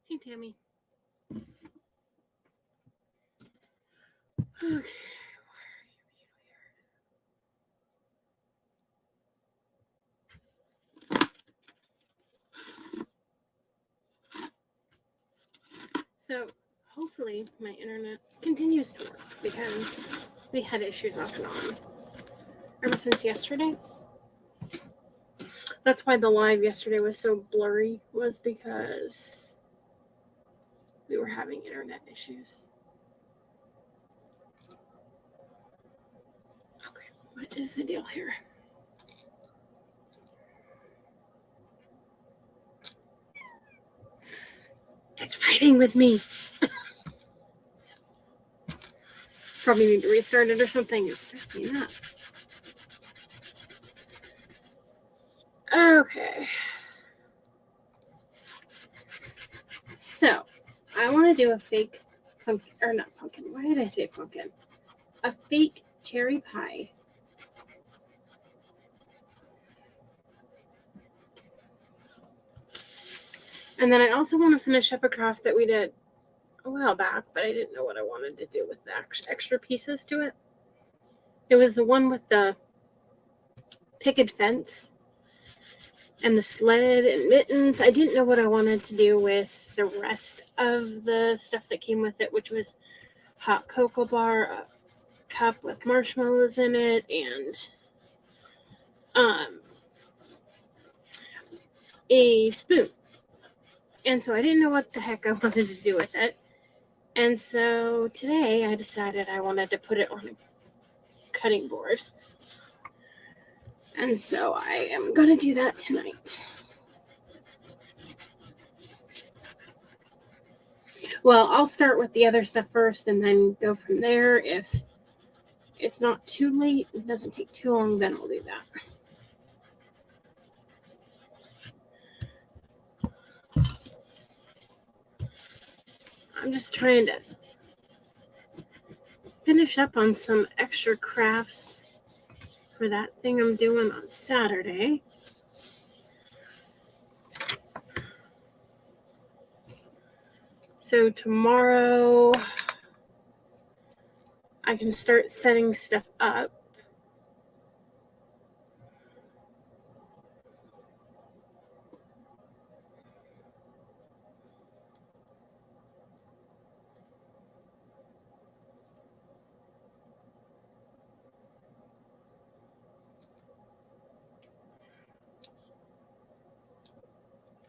Hey, Tammy. Okay. So, hopefully, my internet continues to work because we had issues off and on ever since yesterday. That's why the live yesterday was so blurry, was because we were having internet issues. Okay, what is the deal here? It's fighting with me. Probably need to restart it or something. It's just me nuts. Okay. So, I want to do a fake pumpkin, or not pumpkin. Why did I say pumpkin? A fake cherry pie. And then I also want to finish up a craft that we did a while back, but I didn't know what I wanted to do with the extra pieces to it. It was the one with the picket fence and the sled and mittens. I didn't know what I wanted to do with the rest of the stuff that came with it, which was hot cocoa bar, a cup with marshmallows in it, and a spoon. And so I didn't know what the heck I wanted to do with it. And so today I decided I wanted to put it on a cutting board. And so I am going to do that tonight. Well, I'll start with the other stuff first and then go from there. If it's not too late, it doesn't take too long, then I'll do that. I'm just trying to finish up on some extra crafts for that thing I'm doing on Saturday. So tomorrow I can start setting stuff up.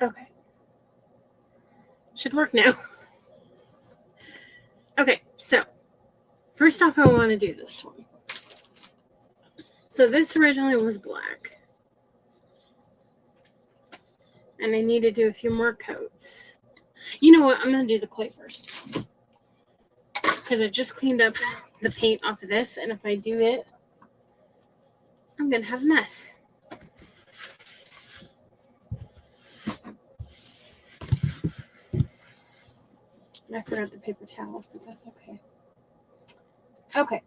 Okay. Should work now. Okay, so first off, I want to do this one. So this originally was black. And I need to do a few more coats. You know what? I'm going to do the clay first. Because I just cleaned up the paint off of this. And if I do it, I'm going to have a mess. I forgot the paper towels, but that's okay. Okay.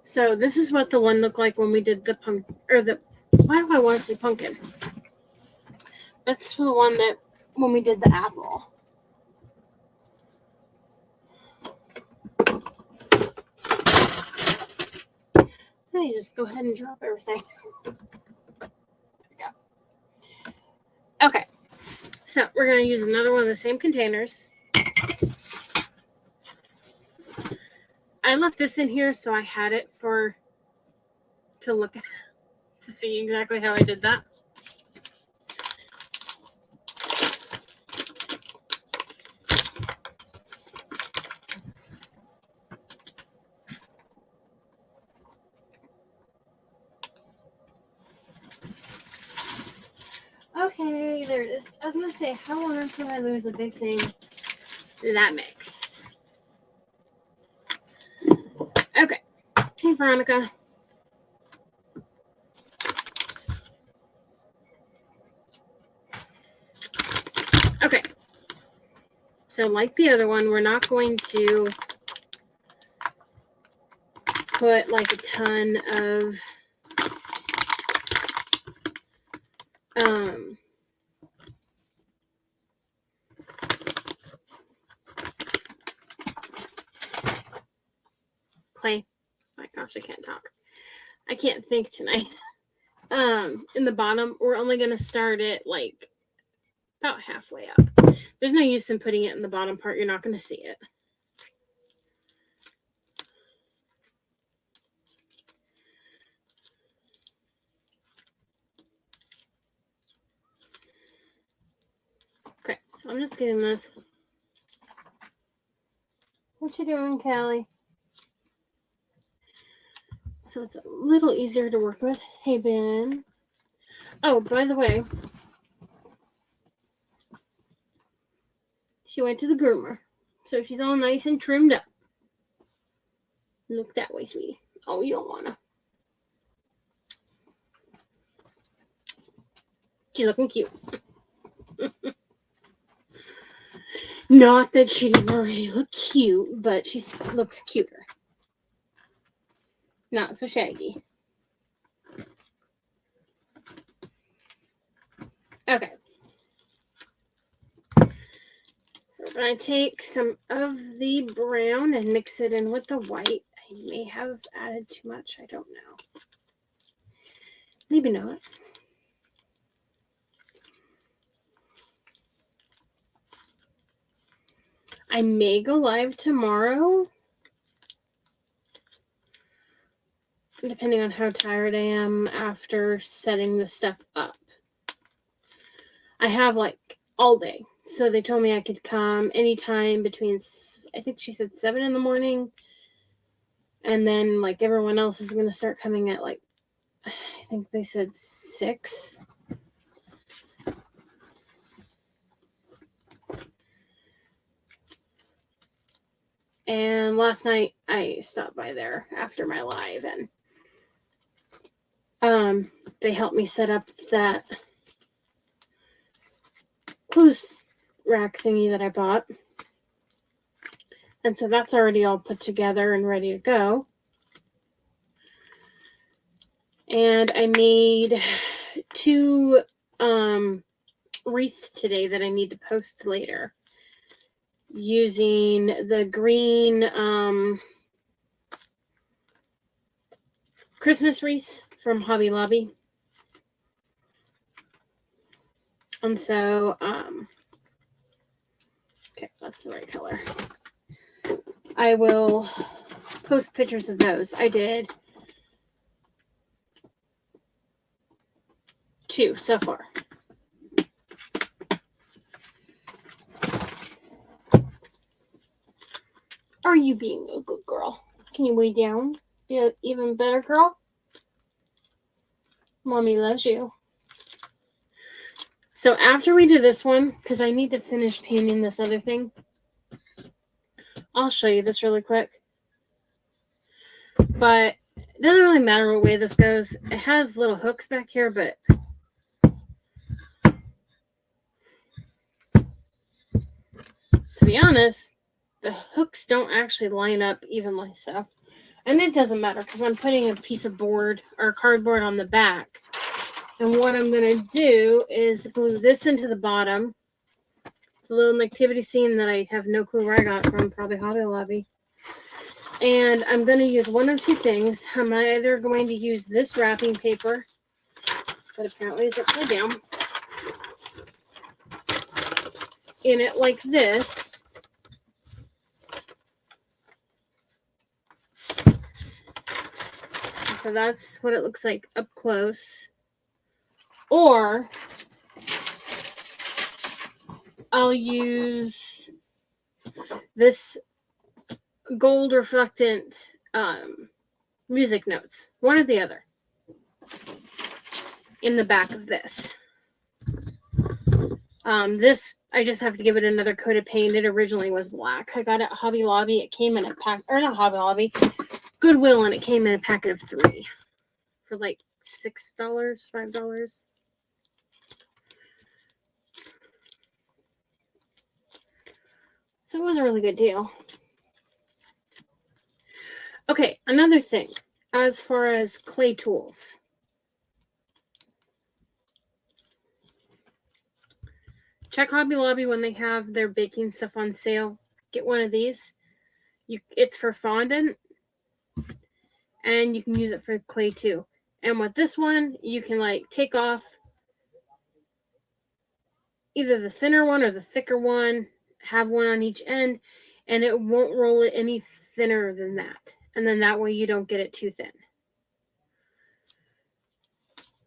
So this is what the one looked like when we did the pumpkin, or the, why do I want to say pumpkin? That's the one that, when we did the apple. Hey, just go ahead and drop everything. There we go. Okay. So we're going to use another one of the same containers. I left this in here so I had it to look at, to see exactly how I did that. Okay, there it is. I was going to say, how on earth did I lose a big thing that big? Okay. Hey, Veronica. Okay. So like the other one, we're not going to put like a ton of Gosh, I can't talk. I can't think tonight. In the bottom, we're only going to start it like about halfway up. There's no use in putting it in the bottom part. You're not going to see it. Okay, so I'm just getting this. What you doing, Callie? So it's a little easier to work with. Hey, Ben. Oh, by the way, she went to the groomer. So she's all nice and trimmed up. Look that way, sweetie. Oh, you don't want to. She's looking cute. Not that she didn't already look cute, but she looks cuter. Not so shaggy. Okay. So we're going to take some of the brown and mix it in with the white. I may have added too much. I don't know. Maybe not. I may go live tomorrow, depending on how tired I am after setting the stuff up. I have like all day. So they told me I could come anytime between, I think she said 7 in the morning. And then like everyone else is going to start coming at like, I think they said 6. And last night I stopped by there after my live and they helped me set up that clothes rack thingy that I bought. And so that's already all put together and ready to go. And I made 2 wreaths today that I need to post later using the green Christmas wreaths from Hobby Lobby. And so, okay, that's the right color. I will post pictures of those. I did 2 so far. Are you being a good girl? Can you lay down? Be an even better girl? Mommy loves you. So after we do this one, because I need to finish painting this other thing, I'll show you this really quick. But it doesn't really matter what way this goes. It has little hooks back here, but to be honest, the hooks don't actually line up evenly. So, and it doesn't matter because I'm putting a piece of board or cardboard on the back. And what I'm going to do is glue this into the bottom. It's a little nativity scene that I have no clue where I got it from, probably Hobby Lobby. And I'm going to use one of 2 things. I'm either going to use this wrapping paper, but apparently it's upside down, in it like this. So that's what it looks like up close. Or I'll use this gold reflectant music notes, one or the other, in the back of this. This, I just have to give it another coat of paint. It originally was black. I got it at Hobby Lobby. It came in a pack, or not Hobby Lobby, Goodwill, and it came in a packet of 3 for like $6, $5. So it was a really good deal. Okay, another thing, as far as clay tools. Check Hobby Lobby when they have their baking stuff on sale. Get one of these. It's for fondant. and you can use it for clay too. And with this one, you can like take off either the thinner one or the thicker one, have one on each end, and it won't roll it any thinner than that. And then that way you don't get it too thin.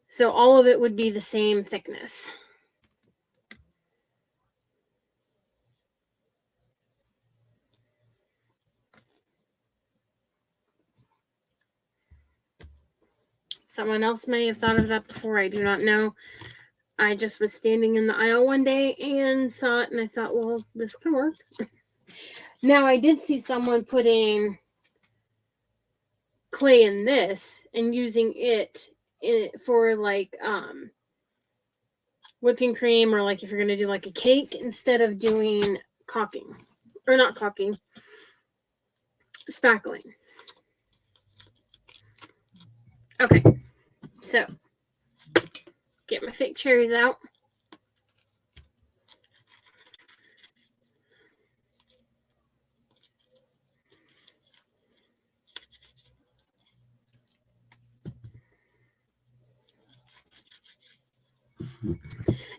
So all of it would be the same thickness. Someone else may have thought of that before. I do not know. I just was standing in the aisle one day and saw it, and I thought, well, this can work. Now, I did see someone putting clay in this and using it for like whipping cream, or like if you're going to do like a cake, instead of doing caulking. Or not caulking, spackling. Okay, so get my fake cherries out.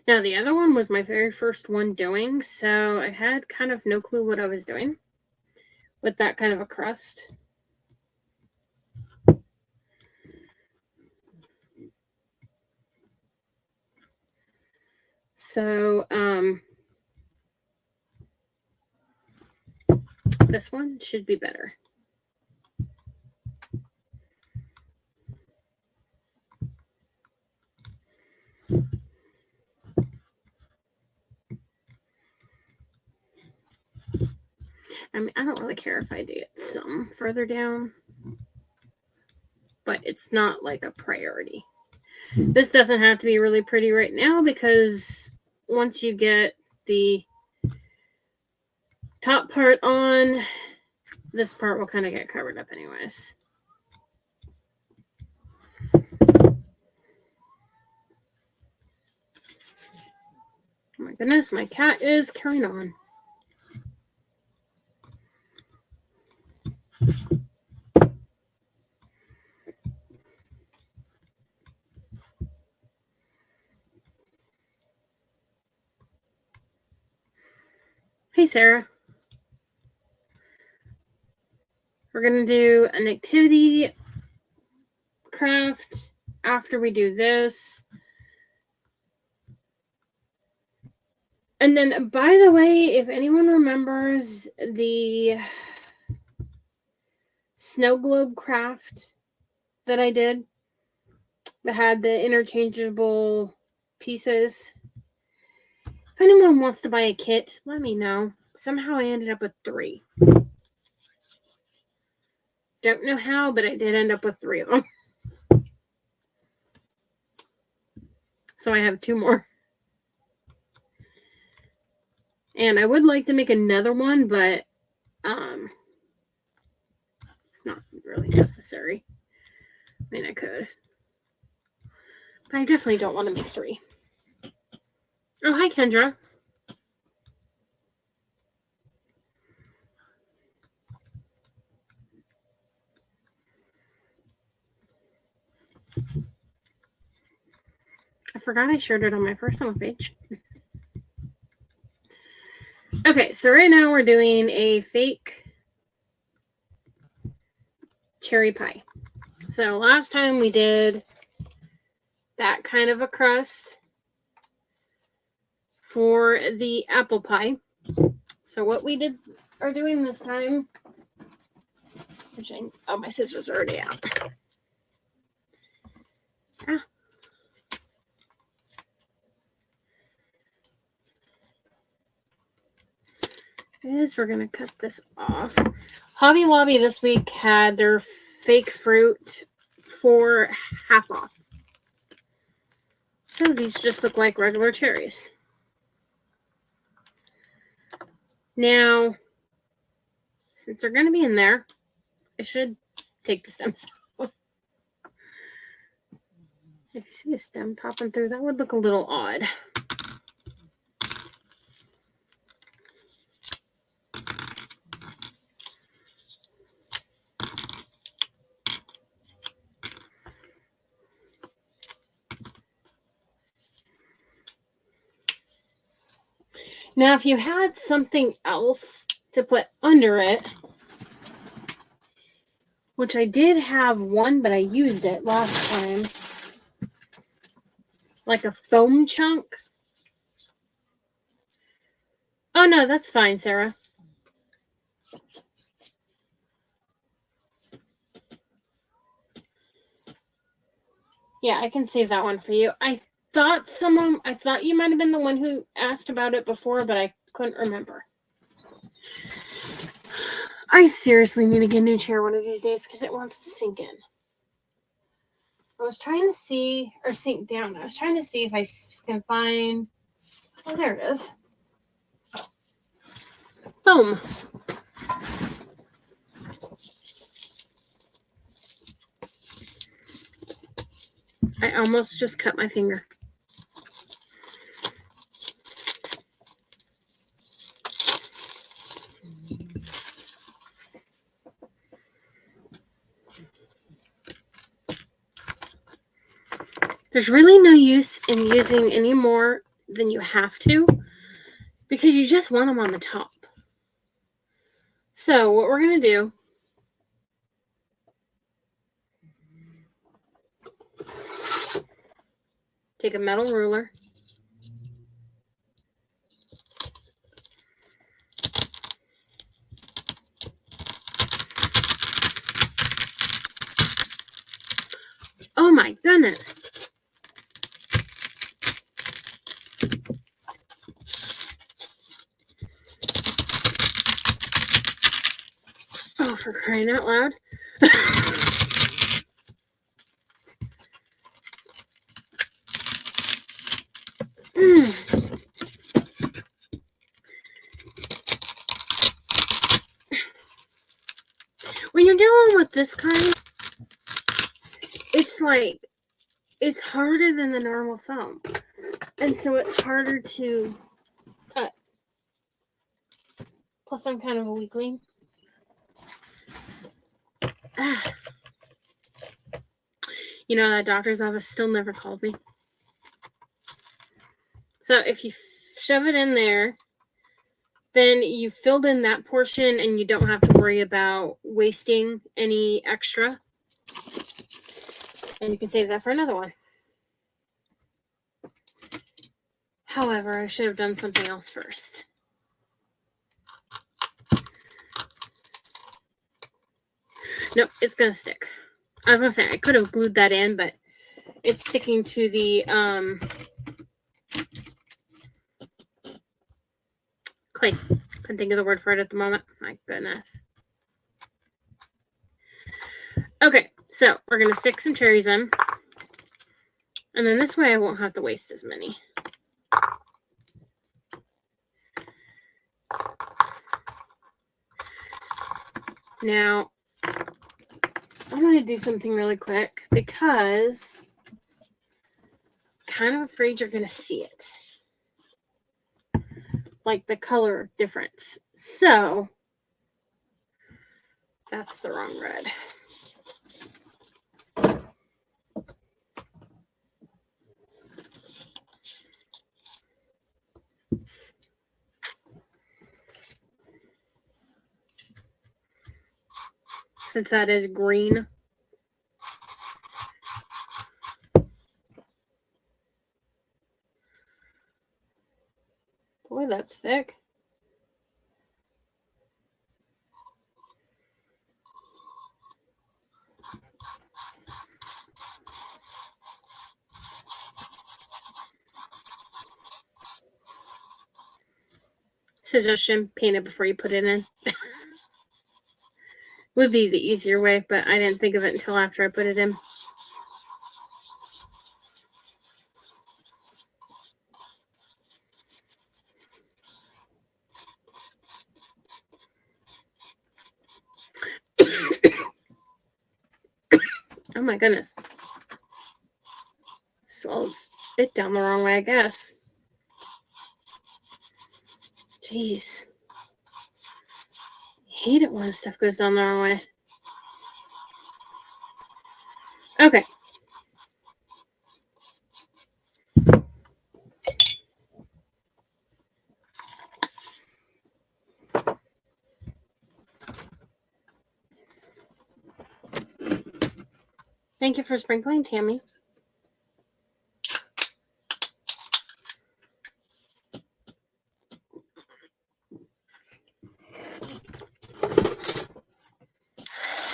Now, the other one was my very first one doing, so I had kind of no clue what I was doing with that kind of a crust. So, this one should be better. I mean, I don't really care if I do it some further down, but it's not like a priority. This doesn't have to be really pretty right now, because once you get the top part on, this part will kind of get covered up anyways. Oh my goodness, my cat is carrying on. Hey, Sarah. We're going to do an activity craft after we do this. And then, by the way, if anyone remembers the snow globe craft that I did that had the interchangeable pieces, if anyone wants to buy a kit, let me know. Somehow I ended up with 3. Don't know how, but I did end up with 3 of them. So I have 2 more. And I would like to make another one, but it's not really necessary. I mean, I could. But I definitely don't want to make 3. Oh, hi, Kendra. I forgot I shared it on my personal page. Okay, so right now we're doing a fake cherry pie. So last time we did that kind of a crust for the apple pie. So what we are doing this time, oh, my scissors are already out. Is we're going to cut this off. Hobby Lobby this week had their fake fruit for half off. So these just look like regular cherries. Now, since they're going to be in there, I should take the stems off. If you see a stem popping through, that would look a little odd. Now, if you had something else to put under it, which I did have one, but I used it last time, like a foam chunk. Oh, no, that's fine, Sarah. Yeah, I can save that one for you. I thought you might have been the one who asked about it before, but I couldn't remember. I seriously need to get a new chair one of these days because it wants to sink in. I was trying to see, or sink down. I was trying to see if I can find, oh, there it is. Foam. I almost just cut my finger. There's really no use in using any more than you have to because you just want them on the top. So what we're going to do, take a metal ruler, oh my goodness. Oh, for crying out loud. When you're dealing with this kind, it's harder than the normal foam. And so it's harder to cut. Plus, I'm kind of a weakling. You know, that doctor's office still never called me. So if you shove it in there, then you filled in that portion and you don't have to worry about wasting any extra. And you can save that for another one. However, I should have done something else first. Nope, it's going to stick. I was going to say, I could have glued that in, but it's sticking to the clay. Couldn't think of the word for it at the moment. My goodness. Okay, so we're going to stick some cherries in. And then this way I won't have to waste as many. Now, I'm going to do something really quick because I'm kind of afraid you're going to see it. Like the color difference. So, that's the wrong red. Since that is green. Boy, that's thick. Suggestion, paint it before you put it in. Would be the easier way, but I didn't think of it until after I put it in. Oh my goodness. Swallowed spit down the wrong way, I guess. Jeez. I hate it when stuff goes down the wrong way. Okay. Thank you for sprinkling, Tammy.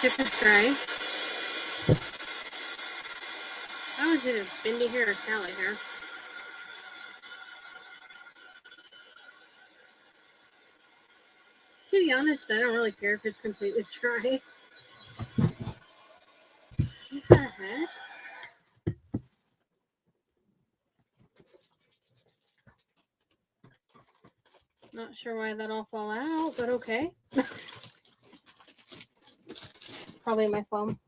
Tip is dry. I was either Bindi hair or Callie hair. To be honest, I don't really care if it's completely dry. What the heck? Not sure why that all fell out, but okay. Probably my phone.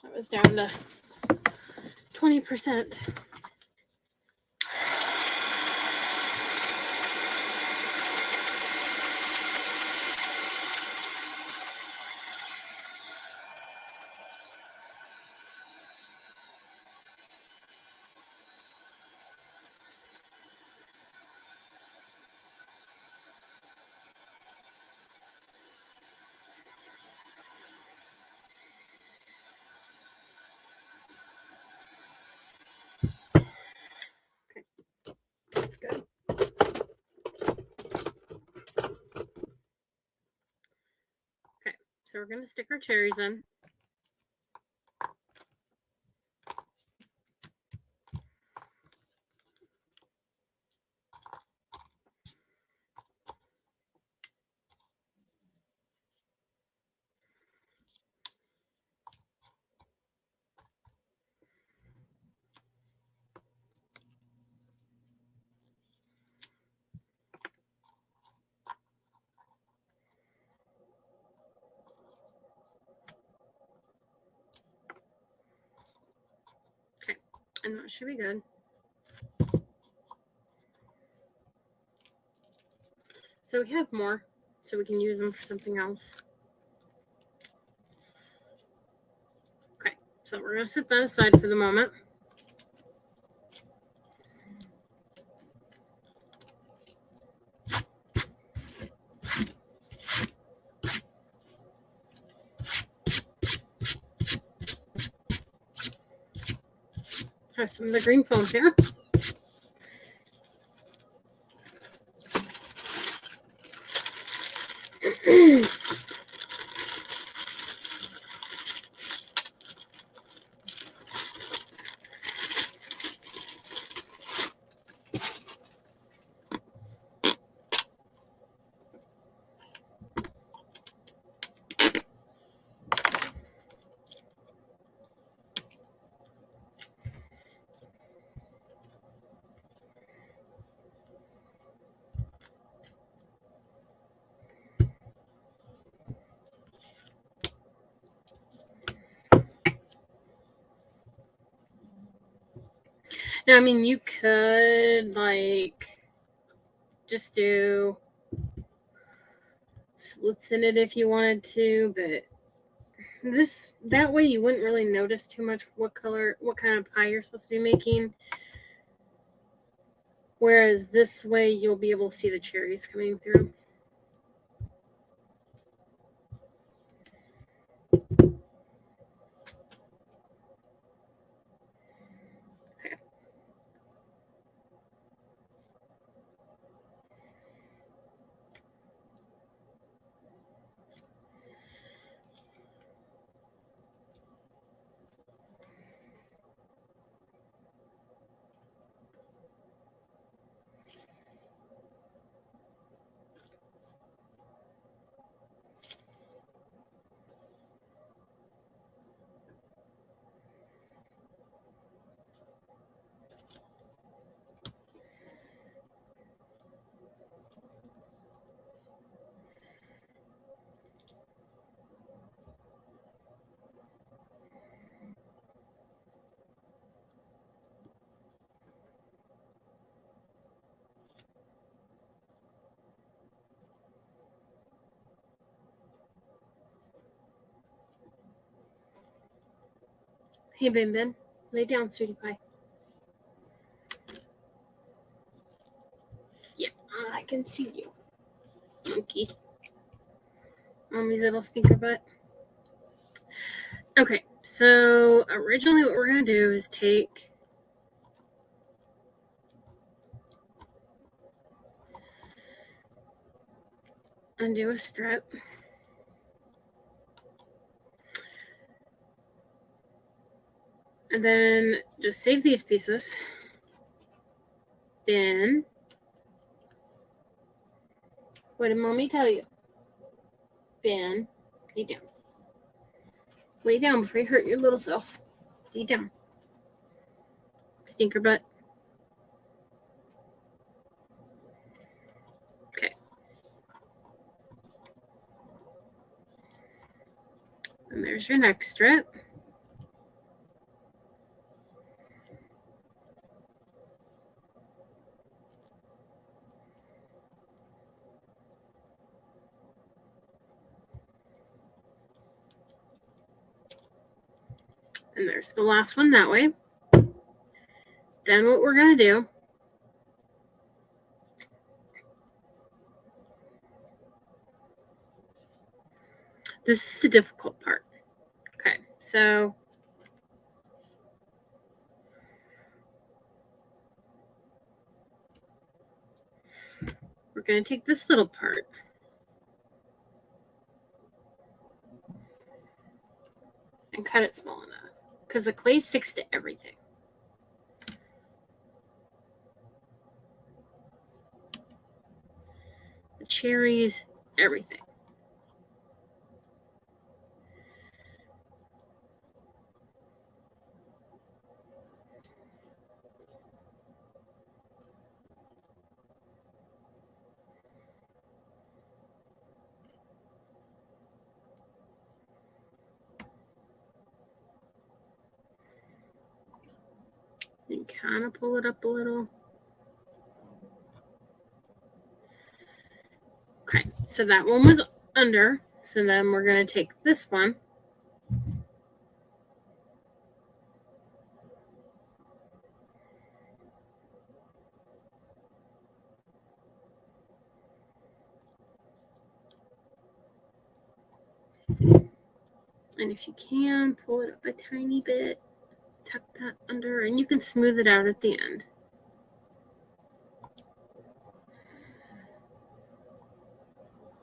It was down to 20%. That's good. Okay, so we're gonna stick our cherries in. Okay, and that should be good. So we have more, so we can use them for something else. Okay, so we're gonna set that aside for the moment. Have some of the green foam here. Now, I mean, you could like just do slits in it if you wanted to, but that way you wouldn't really notice too much what kind of pie you're supposed to be making. Whereas this way you'll be able to see the cherries coming through. Okay. Hey, Ben Ben. Lay down, sweetie pie. Yeah, I can see you. Monkey. Mommy's little stinker butt. Okay, so originally what we're going to do is take undo a strip. And then just save these pieces. Ben. What did Mommy tell you? Ben, lay down. Lay down before you hurt your little self. Lay down. Stinker butt. Okay. And there's your next strip. And there's the last one that way. Then what we're going to do this is the difficult part. Okay, so we're going to take this little part and cut it small enough because the clay sticks to everything. The cherries, everything. And kind of pull it up a little. Okay, so that one was under. So then we're going to take this one. And if you can, pull it up a tiny bit. Tuck that under, and you can smooth it out at the end.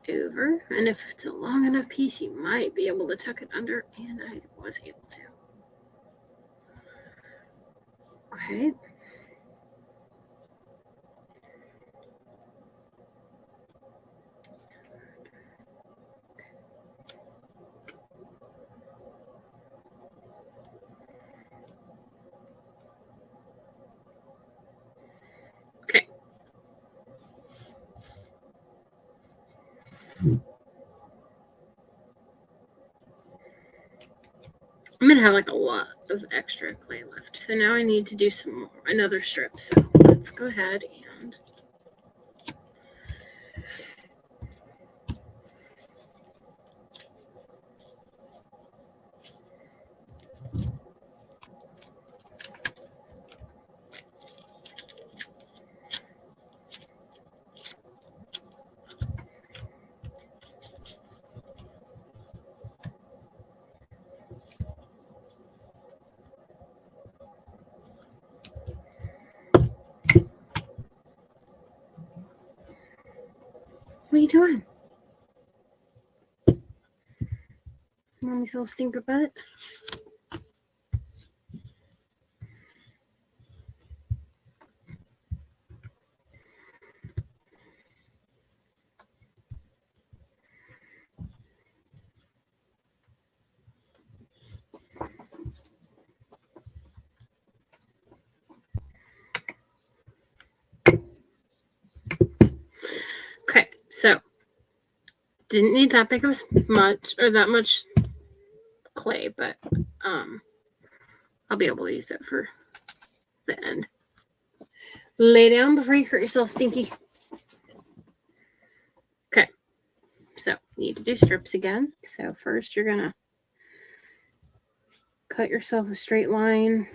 Over, and if it's a long enough piece, you might be able to tuck it under, and I was able to. Okay. Okay. I'm gonna have like a lot of extra clay left, so now I need to do another strip. So let's go ahead and what are you doing? Mommy's little stinker butt. Okay, so didn't need that big of that much clay, but I'll be able to use it for the end. Lay down before you hurt yourself, Stinky. Okay, so you need to do strips again. So first you're gonna cut yourself a straight line.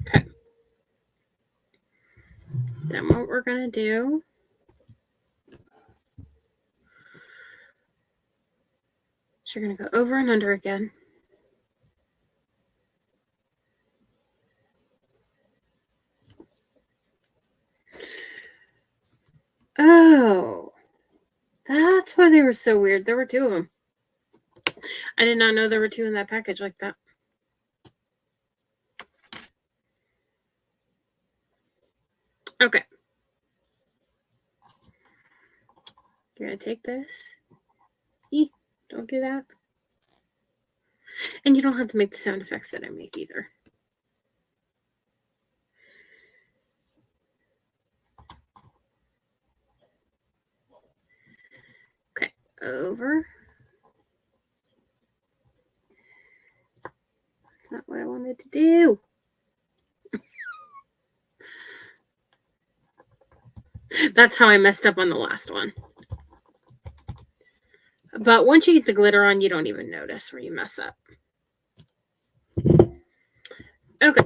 Okay. Then what we're going to do is you're going to go over and under again. Oh, that's why they were so weird. There were two of them. I did not know there were two in that package like that. Okay. You're going to take this. Don't do that. And you don't have to make the sound effects that I make either. Okay, over. That's not what I wanted to do. That's how I messed up on the last one. But once you get the glitter on, you don't even notice where you mess up. Okay.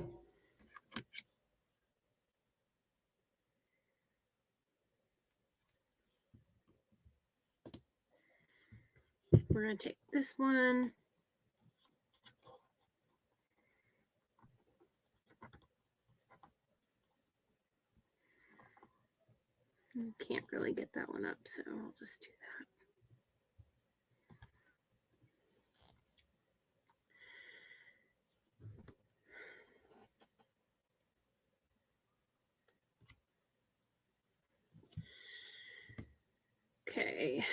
We're going to take this one. Can't really get that one up, so I'll just do that. Okay.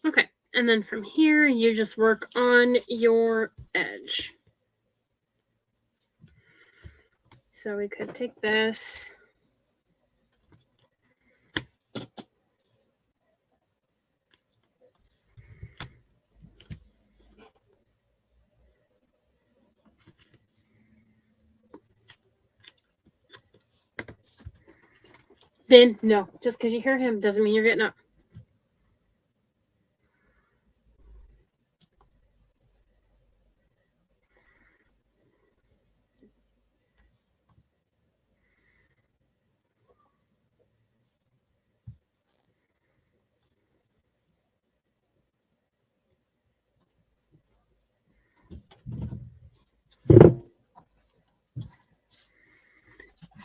Okay, and then from here, you just work on your edge. So we could take this. Ben, no. Just because you hear him doesn't mean you're getting up.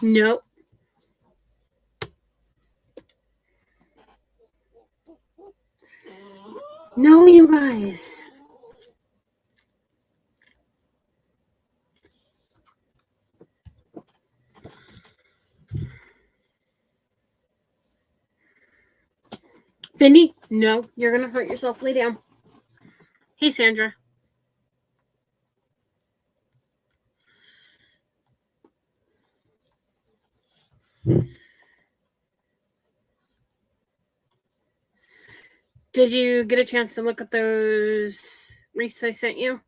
Nope. No, you guys. Bendy, no, you're going to hurt yourself. Lay down. Hey, Sandra. Did you get a chance to look at those wreaths I sent you?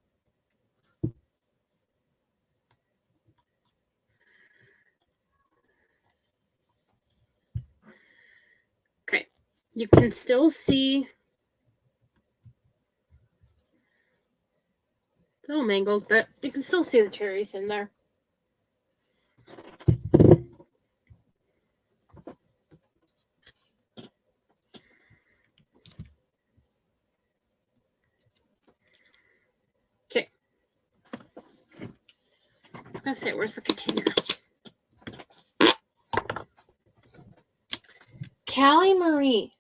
You can still see it's a little mangled, but you can still see the cherries in there. Okay. I was gonna say, where's the container? Callie Marie,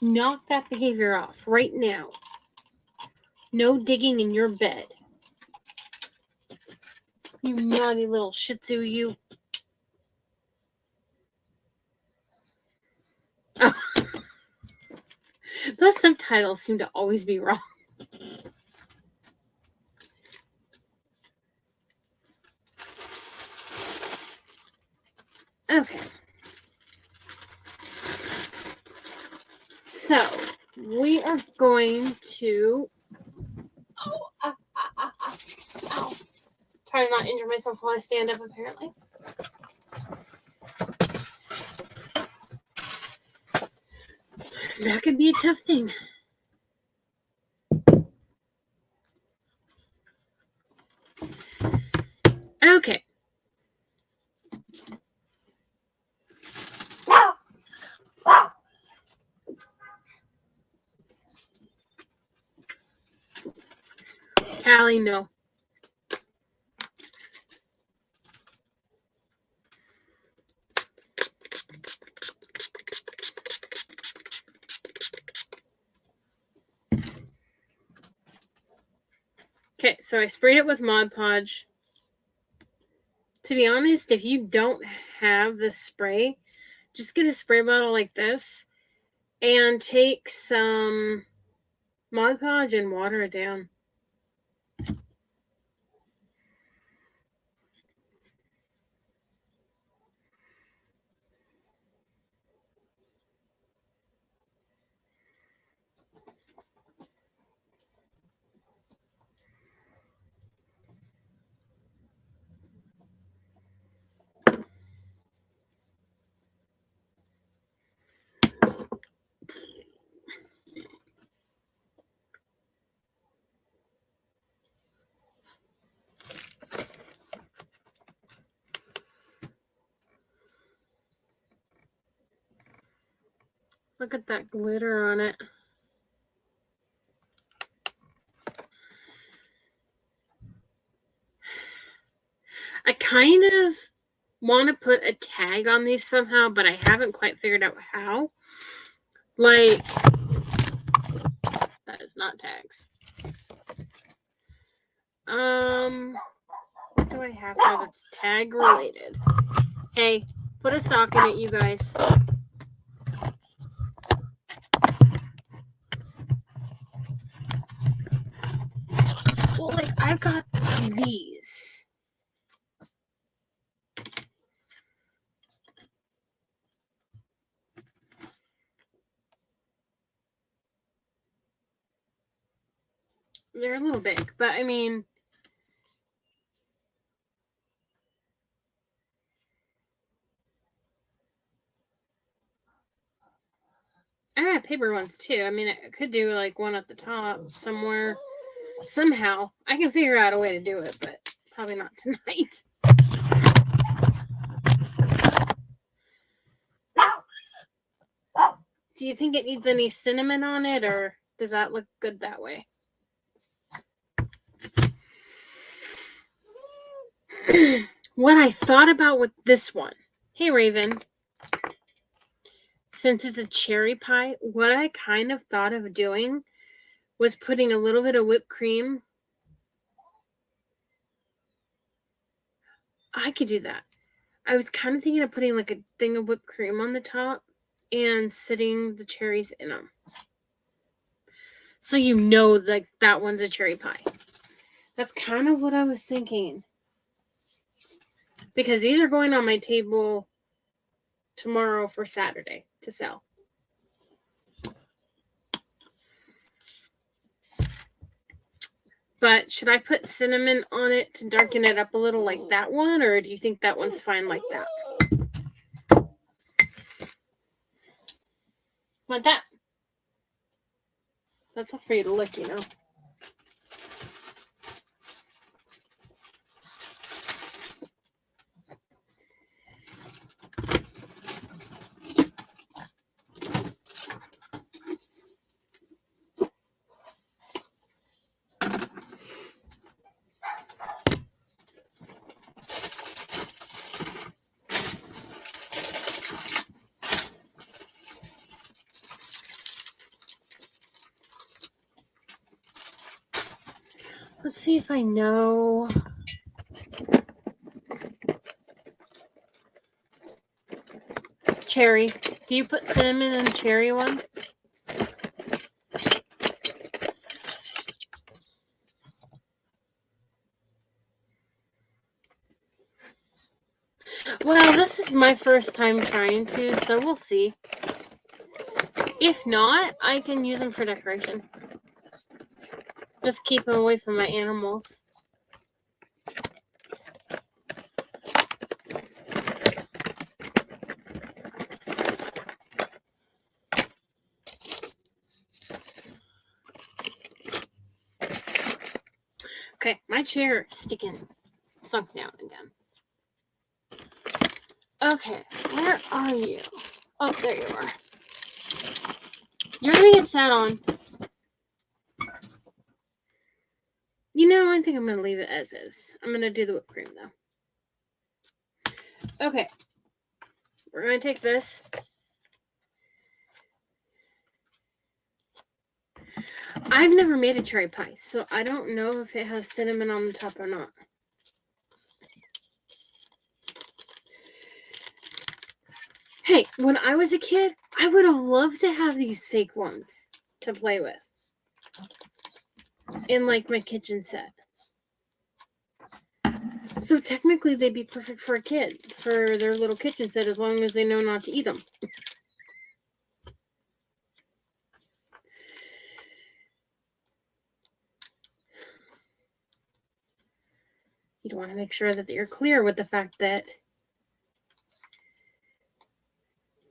knock that behavior off right now. No digging in your bed. You naughty little Shih Tzu, you. Oh. Those subtitles seem to always be wrong. Okay. So, we are going to... ow. Try to not injure myself while I stand up, apparently. That could be a tough thing. Okay. Callie, no. Okay, so I sprayed it with Mod Podge. To be honest, if you don't have the spray, just get a spray bottle like this and take some Mod Podge and water it down. Look at that glitter on it. I kind of want to put a tag on these somehow, but I haven't quite figured out how. Like, that is not tags. What do I have here that's tag related? Hey, put a sock in it, you guys. Well, like, I've got these. They're a little big, but I mean... I have paper ones too. I mean, I could do like one at the top somewhere. Somehow. I can figure out a way to do it, but probably not tonight. Do you think it needs any cinnamon on it, or does that look good that way? What I thought about with this one. Hey, Raven. Since it's a cherry pie, what I kind of thought of doing was putting a little bit of whipped cream. I could do that. I was kind of thinking of putting like a thing of whipped cream on the top and sitting the cherries in them. So you know, like, that one's a cherry pie. That's kind of what I was thinking. Because these are going on my table tomorrow for Saturday to sell. But should I put cinnamon on it to darken it up a little like that one? Or do you think that one's fine like that? Want that? That's all for you to lick, you know. Let's see if I know. Cherry. Do you put cinnamon in the cherry one? Well, this is my first time trying to, so we'll see. If not, I can use them for decoration. Just keep them away from my animals. Okay, my chair is sunk down again. Okay, where are you? Oh, there you are. You're gonna get sat on. You know, I think I'm gonna leave it as is. I'm gonna do the whipped cream though. Okay, we're gonna take this. I've never made a cherry pie, so I don't know if it has cinnamon on the top or not. Hey, when I was a kid, I would have loved to have these fake ones to play with in like my kitchen set. So technically they'd be perfect for a kid, for their little kitchen set, as long as they know not to eat them. You'd want to make sure that you're clear with the fact that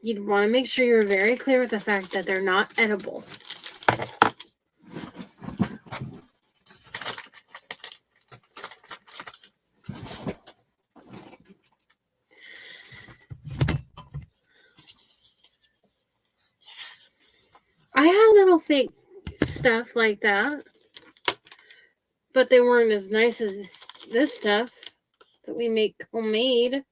you'd want to make sure you're very clear with the fact that they're not edible. I had little fake stuff like that, but they weren't as nice as this stuff that we make homemade.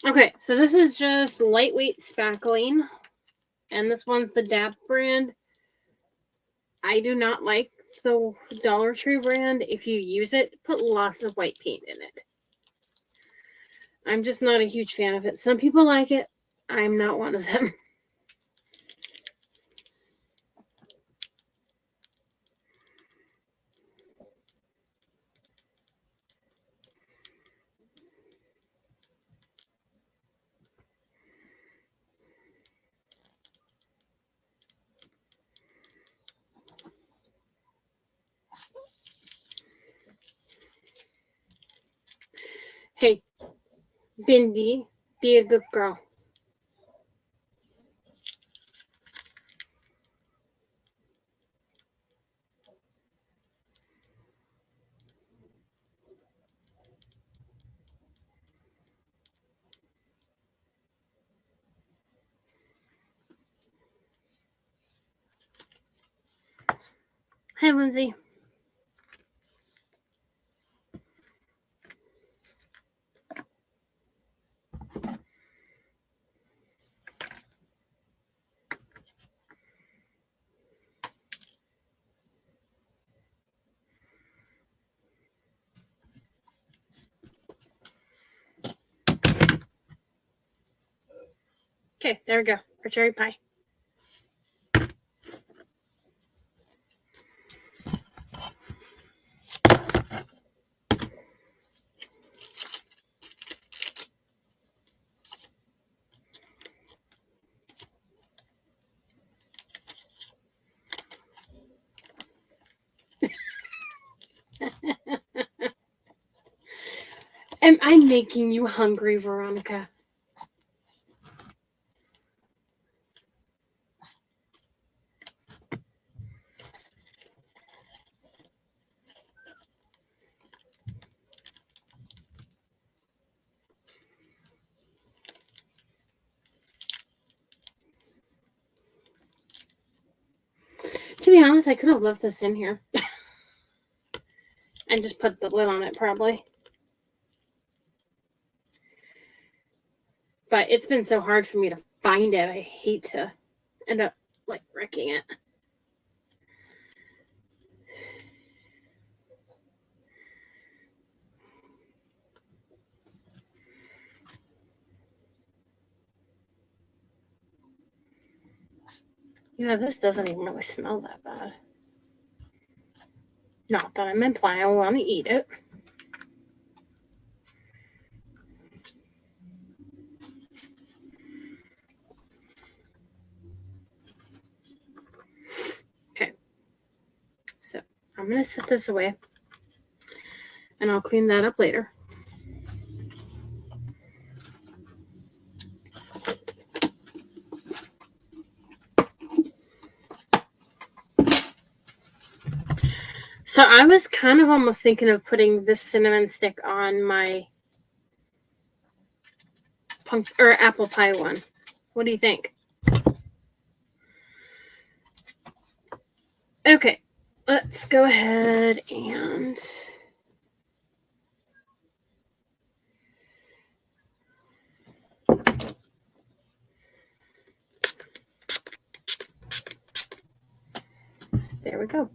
Okay, so this is just lightweight spackling, and this one's the DAP brand. I do not like the Dollar Tree brand. If you use it, put lots of white paint in it. I'm just not a huge fan of it. Some people like it. I'm not one of them. Hey, Bindi, be a good girl. Hi, Lindsay. Okay, there we go. Our cherry pie. I'm making you hungry, Veronica. To be honest, I could have left this in here. And just put the lid on it, probably. But it's been so hard for me to find it. I hate to end up, like, wrecking it. You know, this doesn't even really smell that bad. Not that I'm implying I want to eat it. Okay. So I'm going to set this away. And I'll clean that up later. So I was kind of almost thinking of putting this cinnamon stick on my apple pie one. What do you think? Okay, let's go ahead and there we go.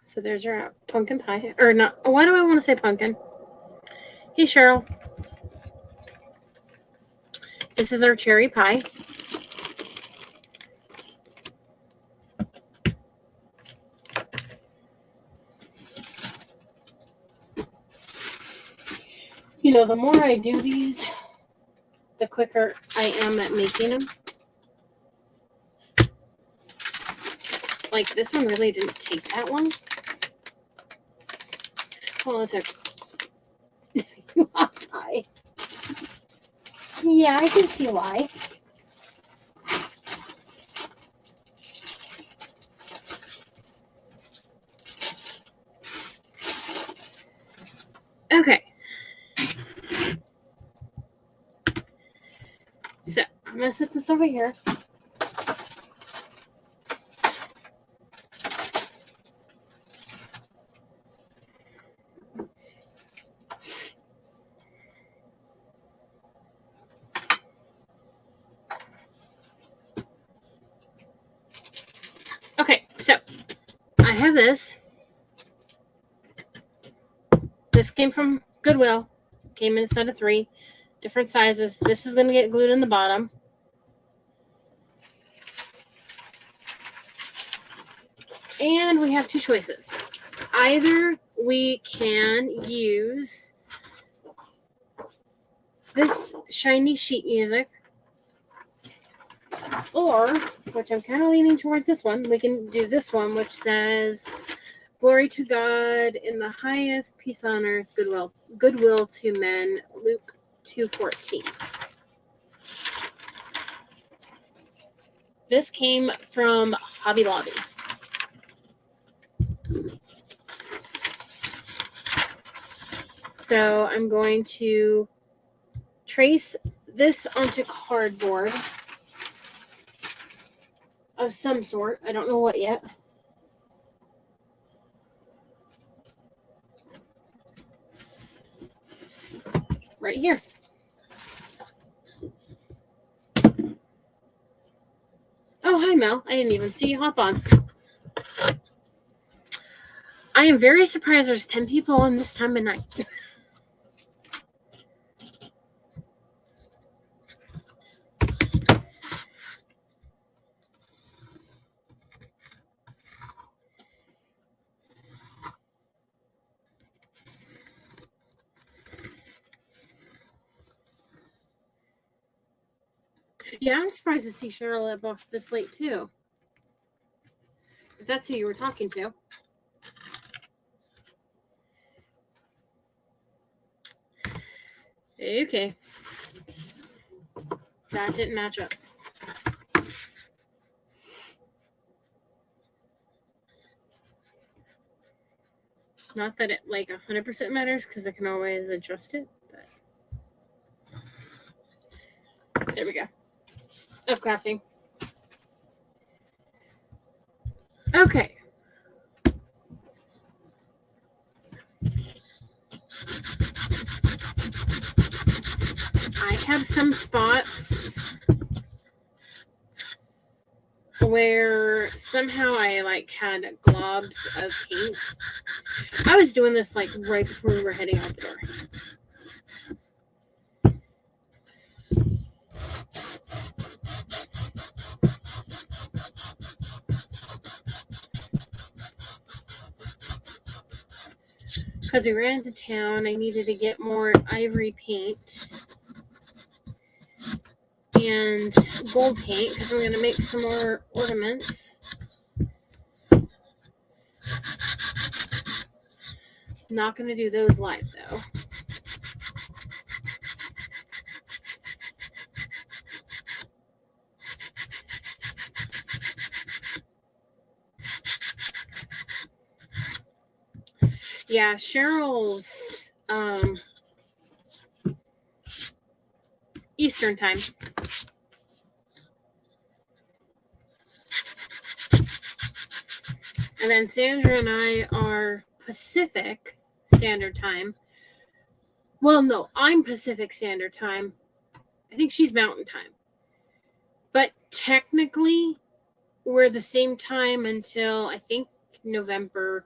So there's your pumpkin pie. Or not. Why do I want to say pumpkin? Hey, Cheryl. This is our cherry pie. You know, the more I do these, the quicker I am at making them. Like, this one really didn't take that long. Well, it took pie. Yeah, I can see why. Okay. So, I'm going to set this over here. Okay, so I have this. This came from Goodwill. Came in a set of 3 different sizes. This is going to get glued in the bottom. And we have 2 choices. Either we can use this shiny sheet music, or, which I'm kind of leaning towards this one, we can do this one, which says, "Glory to God in the highest, peace on earth, goodwill to men," Luke 2:14. This came from Hobby Lobby. So I'm going to trace this onto cardboard of some sort. I don't know what yet. Right here. Oh, hi, Mel. I didn't even see you hop on. I am very surprised there's 10 people on this time of night. Yeah, I'm surprised to see Cheryl up off this late, too. If that's who you were talking to. Okay. That didn't match up. Not that it like 100% matters because I can always adjust it. But there we go. Of crafting. Okay. I have some spots where somehow I like had globs of paint. I was doing this like right before we were heading out the door. Because we ran to town, I needed to get more ivory paint and gold paint because I'm going to make some more ornaments. Not going to do those live though. Yeah, Cheryl's Eastern time. And then Sandra and I are Pacific Standard Time. Well, no, I'm Pacific Standard Time. I think she's Mountain Time. But technically, we're the same time until I think November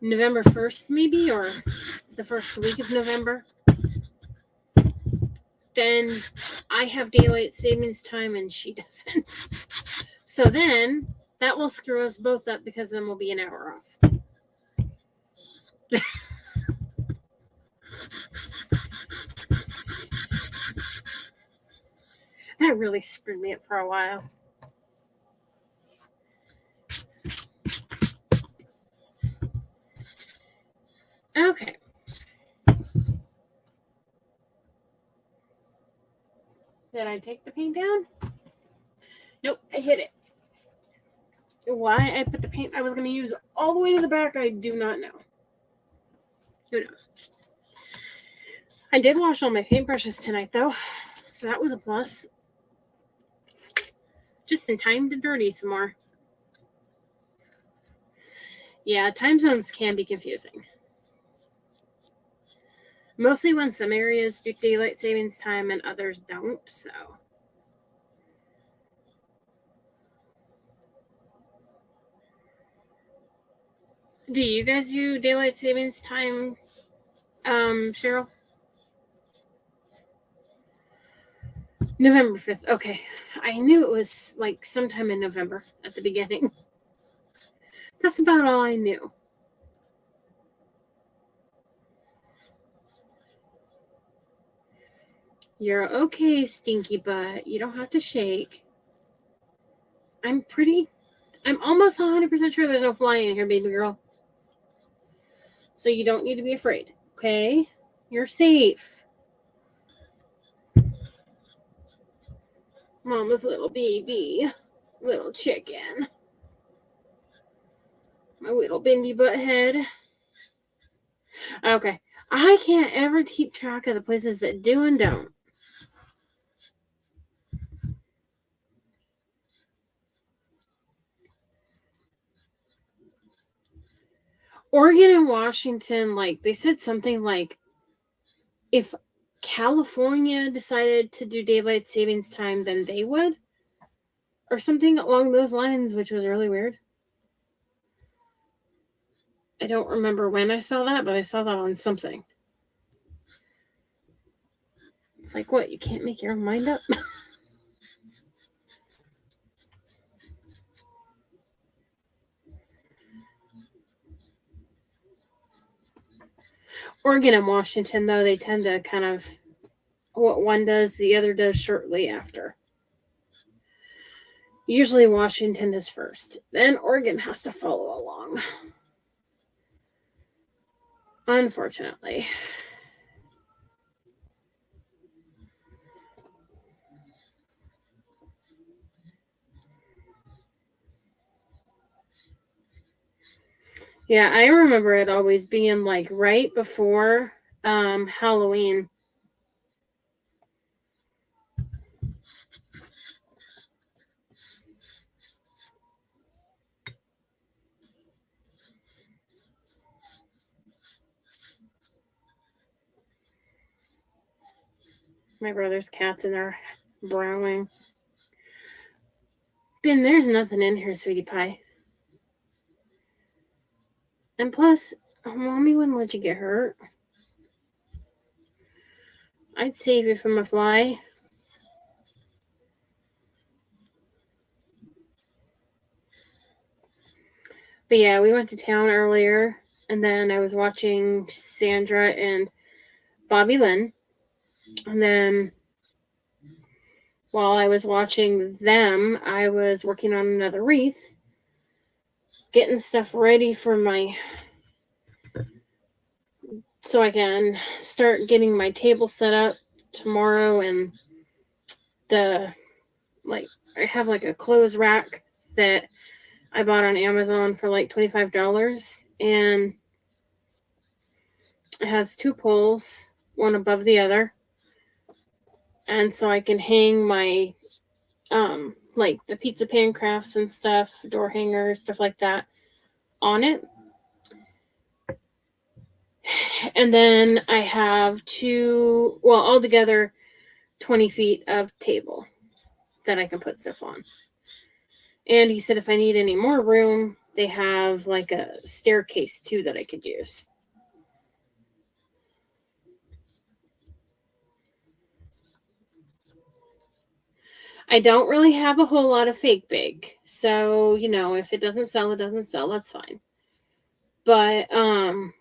1st, maybe, or the first week of November. Then I have daylight savings time and she doesn't. So then that will screw us both up because then we'll be an hour off. That really screwed me up for a while. Okay. Did I take the paint down? Nope, I hit it. Why I put the paint I was going to use all the way to the back, I do not know. Who knows? I did wash all my paintbrushes tonight, though, so that was a plus. Just in time to dirty some more. Yeah, time zones can be confusing. Mostly when some areas do daylight savings time and others don't, so. Do you guys do daylight savings time, Cheryl? November 5th. Okay. I knew it was like sometime in November at the beginning. That's about all I knew. You're okay, stinky butt. You don't have to shake. I'm almost 100% sure there's no fly in here, baby girl. So you don't need to be afraid, okay? You're safe. Mama's little baby. Little chicken. My little bendy butt head. Okay. I can't ever keep track of the places that do and don't. Oregon and Washington, like, they said something like, if California decided to do daylight savings time, then they would. Or something along those lines, which was really weird. I don't remember when I saw that, but I saw that on something. It's like, what? You can't make your own mind up? Oregon and Washington, though, they tend to kind of, what one does, the other does shortly after. Usually Washington is first. Then Oregon has to follow along. Unfortunately. Yeah, I remember it always being like right before Halloween. My brother's cat's in there browing. Ben, there's nothing in here, sweetie pie. And plus, Mommy wouldn't let you get hurt. I'd save you from a fly. But yeah, we went to town earlier, and then I was watching Sandra and Bobby Lynn. And then while I was watching them, I was working on another wreath, getting stuff ready for my, so I can start getting my table set up tomorrow. And I have like a clothes rack that I bought on Amazon for like $25, and it has 2 poles, one above the other. And so I can hang my like the pizza pan crafts and stuff, door hangers, stuff like that on it. And then I have altogether 20 feet of table that I can put stuff on. And he said if I need any more room, they have like a staircase too that I could use. I don't really have a whole lot of fake bake. So, if it doesn't sell, it doesn't sell. That's fine. But I'll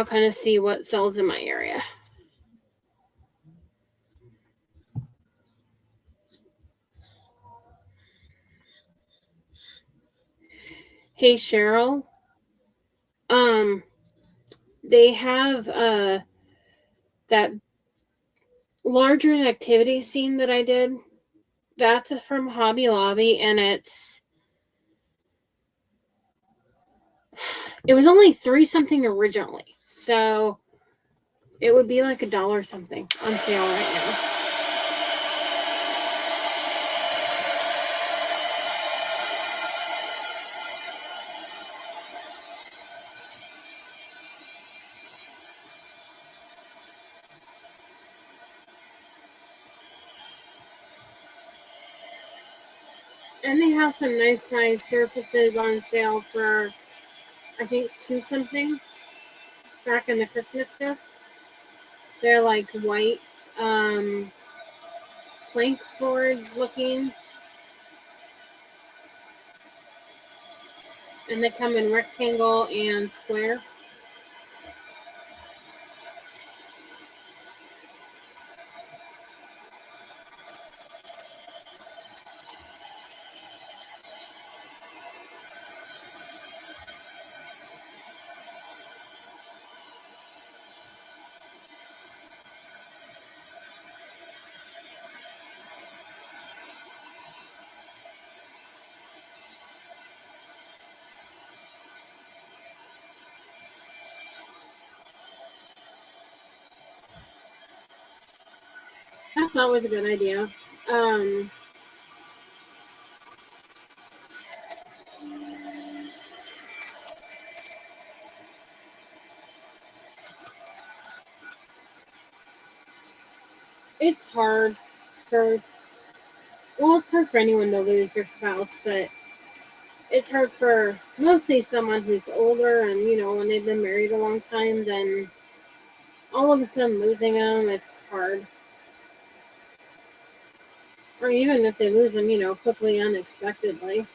kind of see what sells in my area. Hey, Cheryl. They have that larger activity scene that I did. That's from Hobby Lobby, and it was only $3 something originally, so it would be like $1 something on sale right now. And they have some nice size surfaces on sale for, I think, $2 something back in the Christmas stuff. They're like white plank board looking. And they come in rectangle and square. That's always a good idea. It's hard it's hard for anyone to lose their spouse, but it's hard for mostly someone who's older and, when they've been married a long time, then all of a sudden losing them, it's hard. Or even if they lose them, quickly, unexpectedly.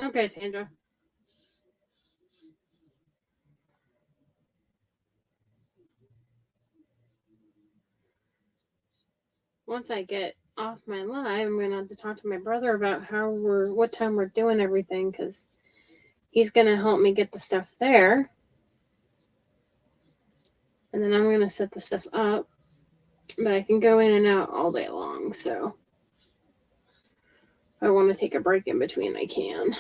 Okay, Sandra. Once I get off my live, I'm gonna have to talk to my brother about what time we're doing everything, because he's gonna help me get the stuff there, and then I'm gonna set the stuff up. But I can go in and out all day long, so if I want to take a break in between, I can.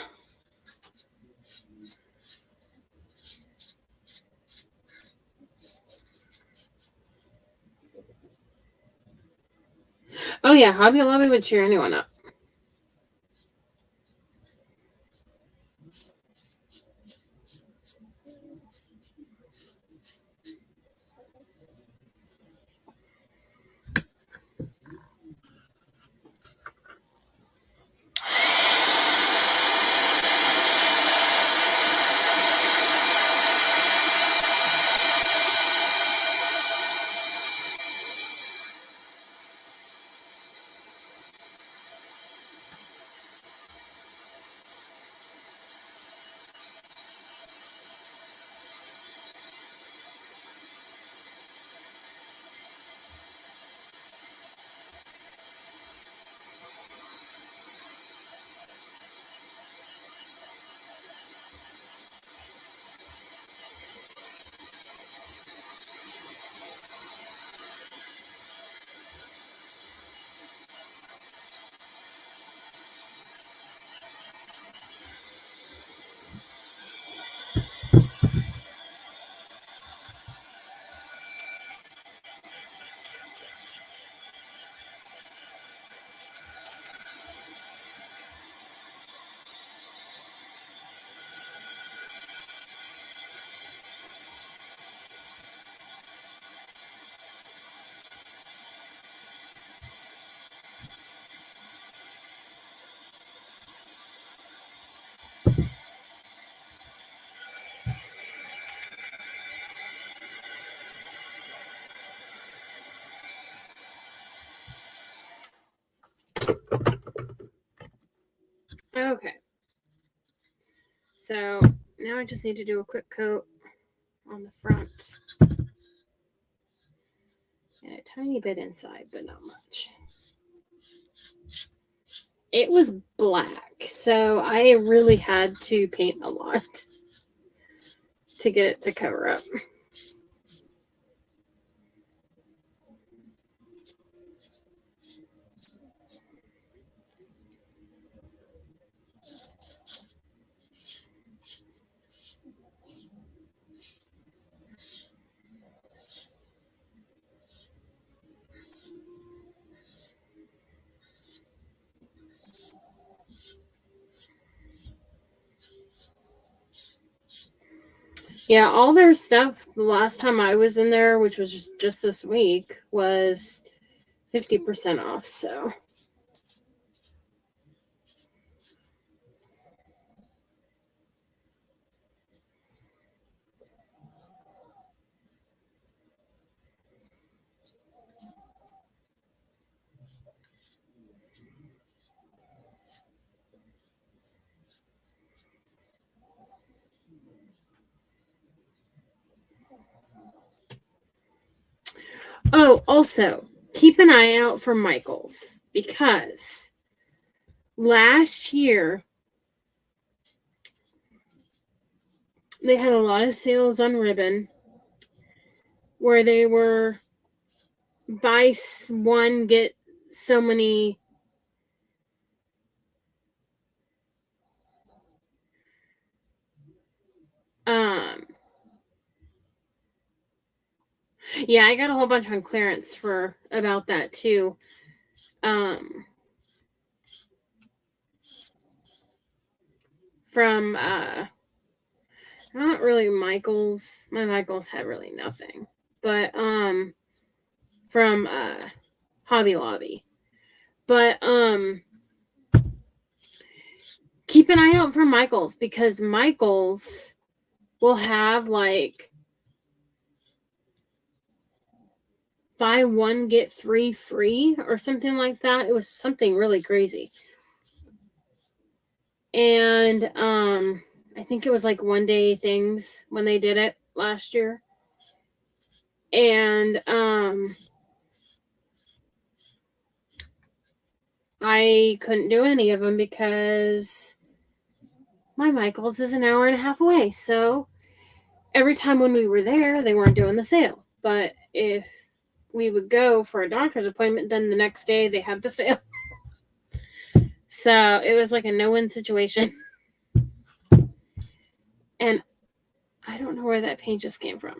Oh yeah, Hobby Lobby would cheer anyone up. Okay. So now I just need to do a quick coat on the front. And a tiny bit inside, but not much. It was black, so I really had to paint a lot to get it to cover up. Yeah, all their stuff the last time I was in there, which was just this week, was 50% off, so. Oh, also, keep an eye out for Michaels, because last year they had a lot of sales on ribbon where they were buy one, get so many. Yeah, I got a whole bunch on clearance for about that too. From not really Michaels. My Michaels had really nothing. But from Hobby Lobby. But keep an eye out for Michaels, because Michaels will have like buy one get 3 free or something like that. It was something really crazy. And I think it was like one day things when they did it last year. And I couldn't do any of them because my Michael's is an hour and a half away. So every time when we were there, they weren't doing the sale. But if we would go for a doctor's appointment, then the next day they had the sale. So it was like a no-win situation. And I don't know where that paint just came from.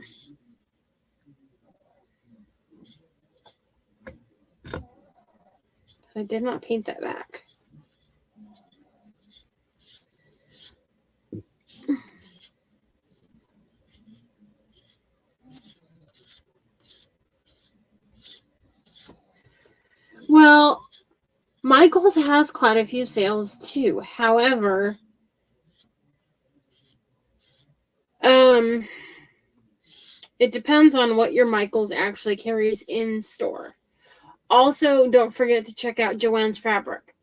I did not paint that back. Well, Michael's has quite a few sales too. However, it depends on what your Michael's actually carries in store. Also, don't forget to check out Joann's Fabric.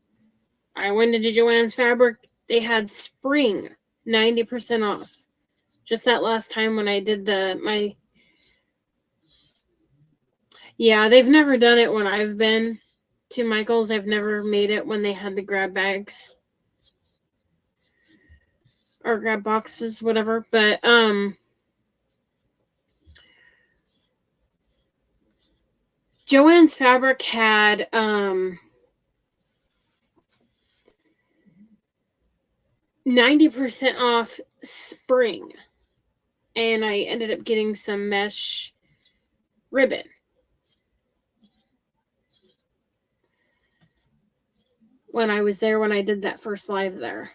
I went into Joann's Fabric. They had spring 90% off. Just that last time when I did yeah, they've never done it when I've been to Michael's. I've never made it when they had the grab bags or grab boxes, whatever. But Joann's Fabric had 90% off spring, and I ended up getting some mesh ribbon. When I was there, when I did that first live there.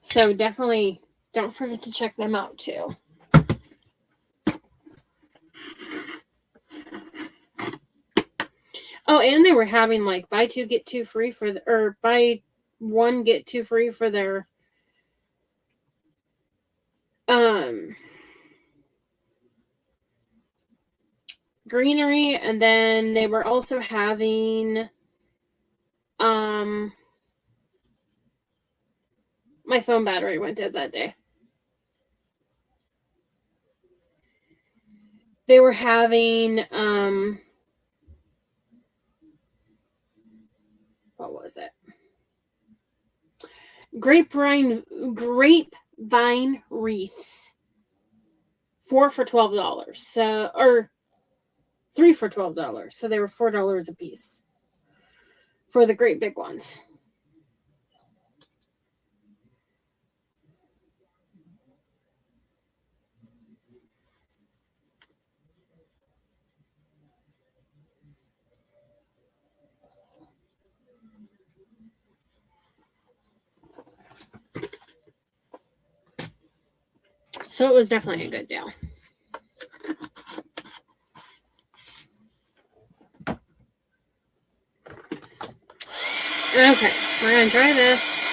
So definitely don't forget to check them out too. Oh, and they were having like buy two get two free or buy one get two free for their greenery, and then they were also having my phone battery went dead that day. They were having what was it? Grapevine wreaths. 4 for $12. So, or 3 for $12. So they were $4 a piece for the great big ones. So it was definitely a good deal. Okay, we're going to try this.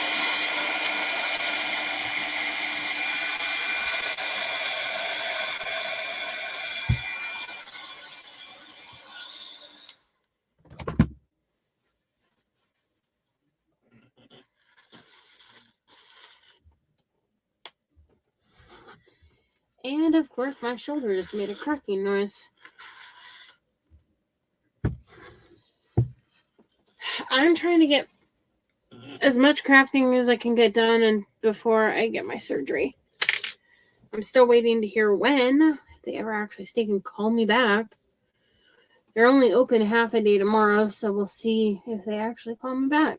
And of course, my shoulder just made a cracking noise. I'm trying to get as much crafting as I can get done and before I get my surgery. I'm still waiting to hear when, if they ever actually stay and call me back. They're only open half a day tomorrow, so we'll see if they actually call me back.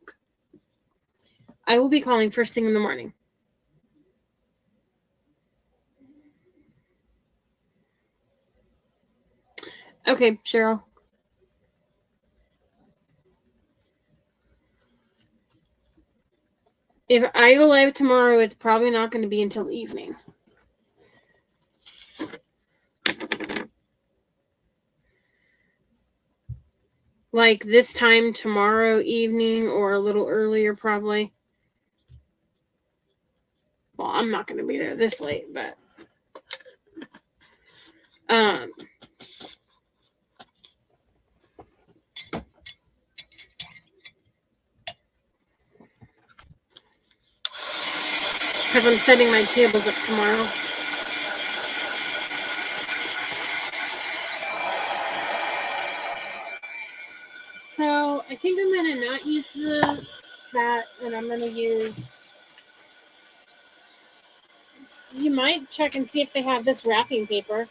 I will be calling first thing in the morning. Okay, Cheryl. If I go live tomorrow, it's probably not going to be until evening. Like this time tomorrow evening or a little earlier, probably. Well, I'm not going to be there this late, but because I'm setting my tables up tomorrow. So I think I'm going to not use that, and I'm going to use... You might check and see if they have this wrapping paper.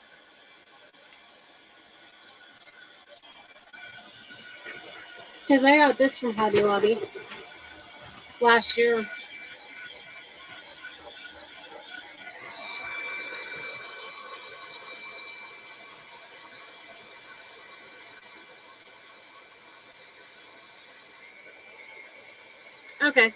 Because I got this from Hobby Lobby last year. Okay.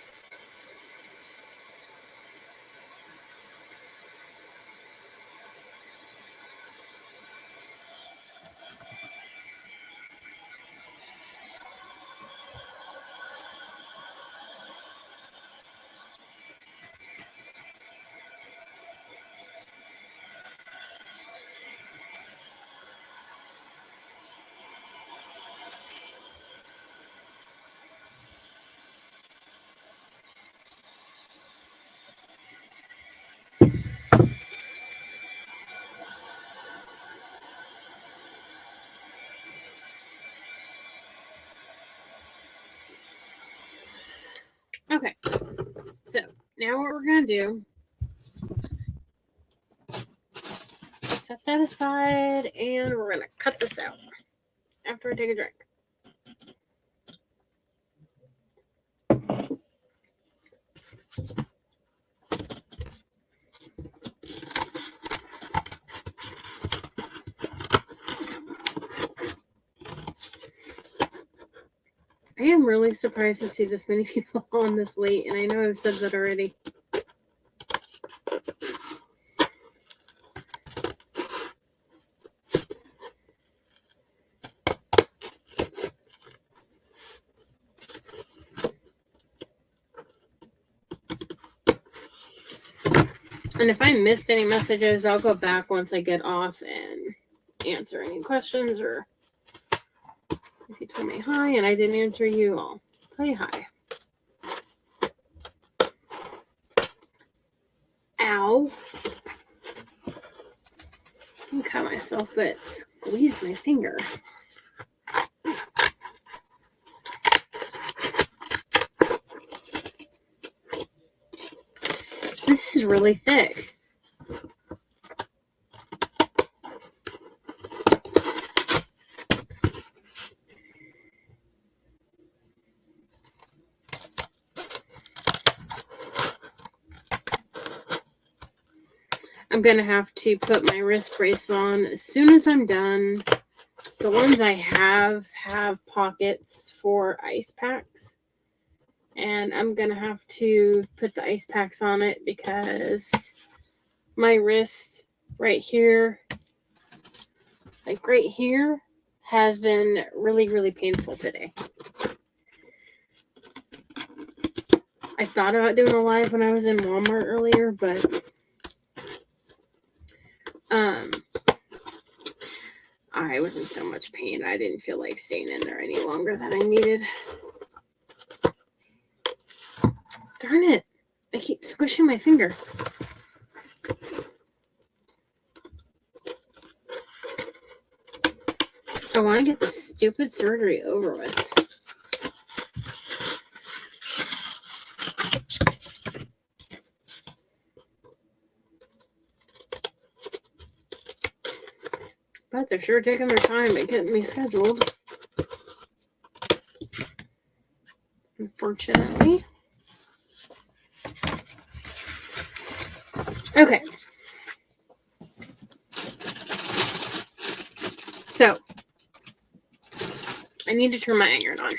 Okay. So now what we're going to do, set that aside, and we're going to cut this out after I take a drink. I am really surprised to see this many people on this late, and I know I've said that already. And if I missed any messages, I'll go back once I get off and answer any questions, or if you told me hi and I didn't answer you, I'll tell you hi. Ow. I cut myself, but squeezed my finger. This is really thick. I'm going to have to put my wrist brace on as soon as I'm done. The ones I have pockets for ice packs. And I'm going to have to put the ice packs on it because my wrist right here, like right here, has been really, really painful today. I thought about doing a live when I was in Walmart earlier, but I was in so much pain. I didn't feel like staying in there any longer than I needed. Darn it. I keep squishing my finger. I want to get this stupid surgery over with. But they're sure taking their time at getting me scheduled. Unfortunately. Okay. So, I need to turn my iron on.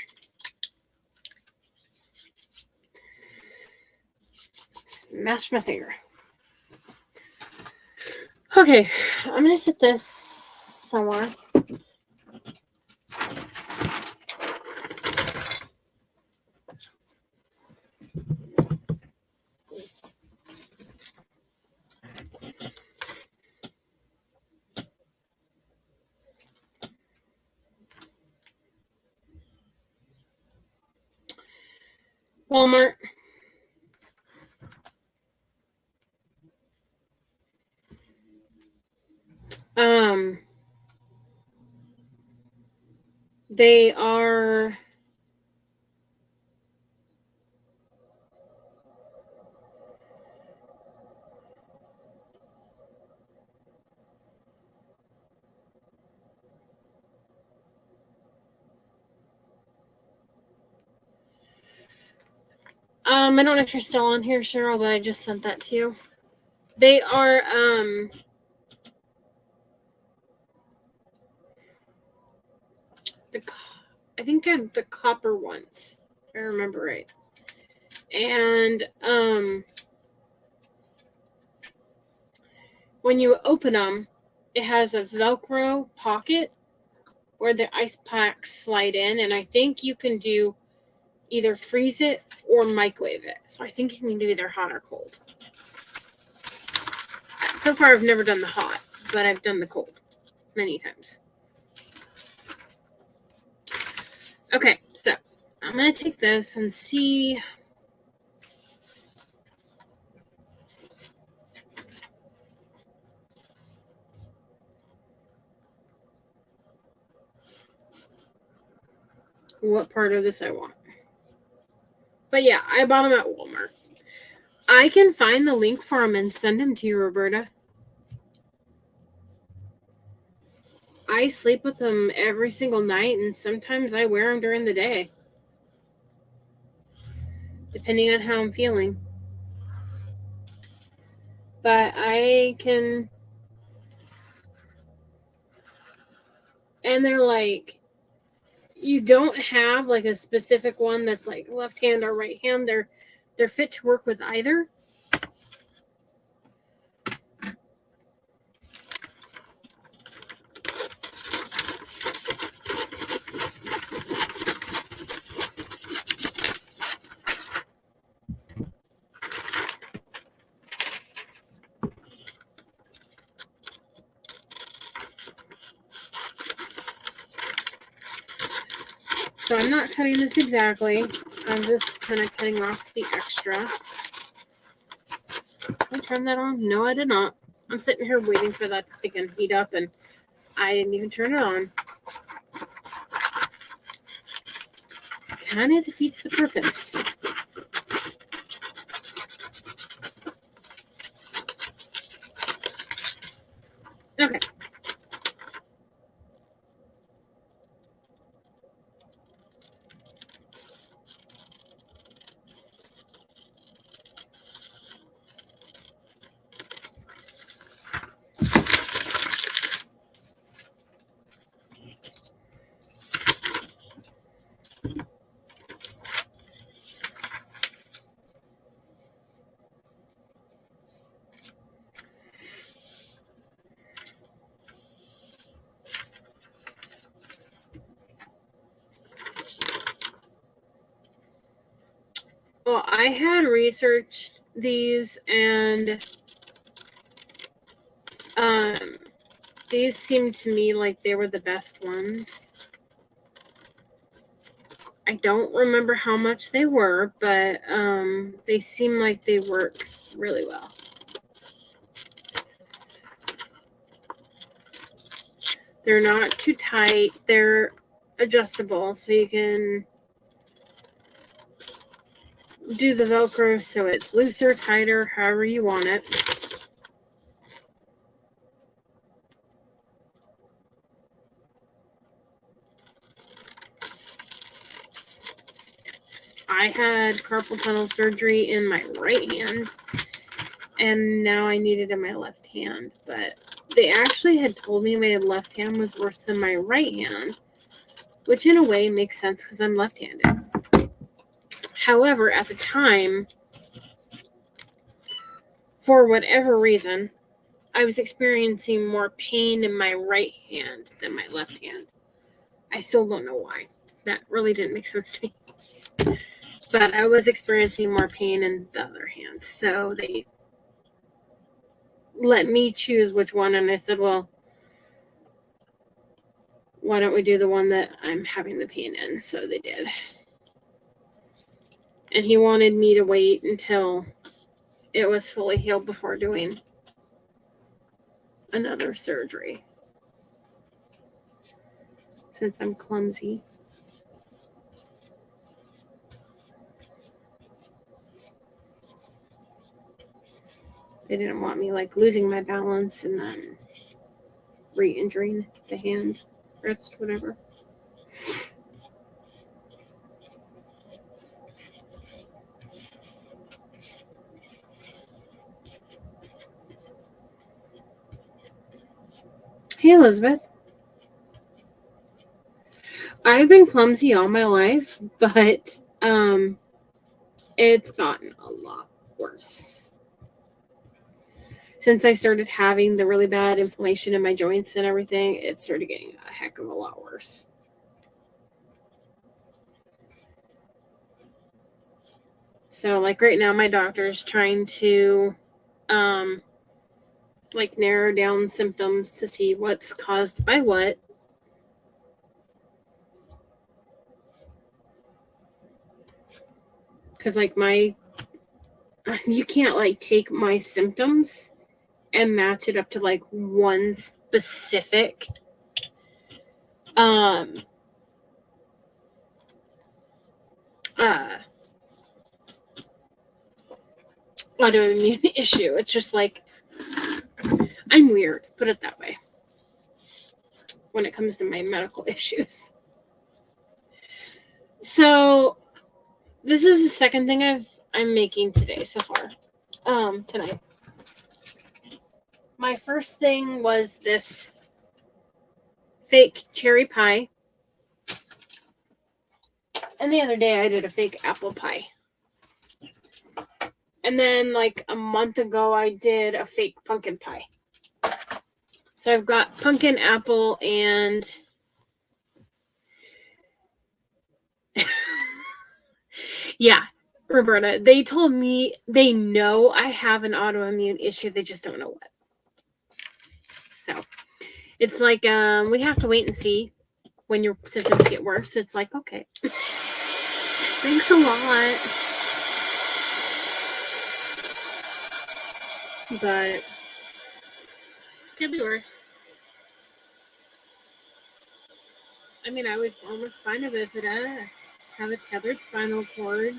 Smash my finger. Okay, I'm going to set this somewhere. Walmart. They are I don't know if you're still on here, Cheryl, but I just sent that to you. They are I think they're the copper ones, if I remember right. And when you open them, it has a Velcro pocket where the ice packs slide in, and I think you can do either freeze it or microwave it. So I think you can do either hot or cold. So far, I've never done the hot, but I've done the cold many times. Okay, so I'm going to take this and see. What part of this I want. But yeah, I bought them at Walmart. I can find the link for them and send them to you, Roberta. I sleep with them every single night, and sometimes I wear them during the day, depending on how I'm feeling. But I can, and they're like, you don't have like a specific one that's like left hand or right hand. They're fit to work with either. So I'm not cutting this exactly. I'm just kind of cutting off the extra. Did I turn that on? No, I did not. I'm sitting here waiting for that to stick and heat up, and I didn't even turn it on. Kind of defeats the purpose. Okay. Well, I had researched these, and these seemed to me like they were the best ones. I don't remember how much they were, but they seem like they work really well. They're not too tight. They're adjustable, so you can do the Velcro so it's looser, tighter, however you want it. I had carpal tunnel surgery in my right hand, and now I need it in my left hand. But they actually had told me my left hand was worse than my right hand, which in a way makes sense because I'm left-handed. However, at the time, for whatever reason, I was experiencing more pain in my right hand than my left hand. I still don't know why. That really didn't make sense to me. But I was experiencing more pain in the other hand. So they let me choose which one. And I said, well, why don't we do the one that I'm having the pain in? So they did. And he wanted me to wait until it was fully healed before doing another surgery. since I'm clumsy. They didn't want me like losing my balance and then re-injuring the hand, wrist, whatever. Hey, Elizabeth. I've been clumsy all my life, but it's gotten a lot worse. Since I started having the really bad inflammation in my joints and everything, it started getting a heck of a lot worse. So, like right now, my doctor's trying to, like narrow down symptoms to see what's caused by what. Because, like, you can't, like, take my symptoms and match it up to, like, one specific, autoimmune issue. It's just like, I'm weird, put it that way, when it comes to my medical issues. So, this is the second thing I'm making today so far. Tonight. My first thing was this fake cherry pie. And the other day I did a fake apple pie. And then like a month ago I did a fake pumpkin pie. So I've got pumpkin, apple, and yeah, Roberta, they told me they know I have an autoimmune issue. They just don't know what. So it's like we have to wait and see when your symptoms get worse. It's like, okay. Thanks a lot. But could be worse. I mean, I was born with spina bifida, have a tethered spinal cord,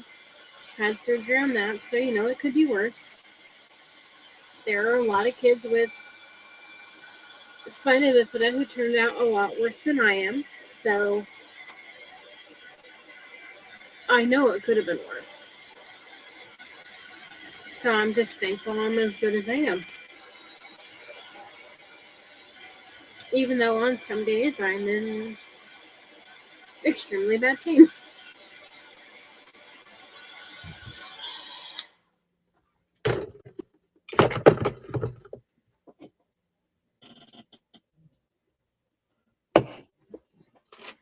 had surgery on that, so you know it could be worse. There are a lot of kids with spina bifida who turned out a lot worse than I am, so I know it could have been worse. So I'm just thankful I'm as good as I am. Even though on some days I'm in extremely bad pain.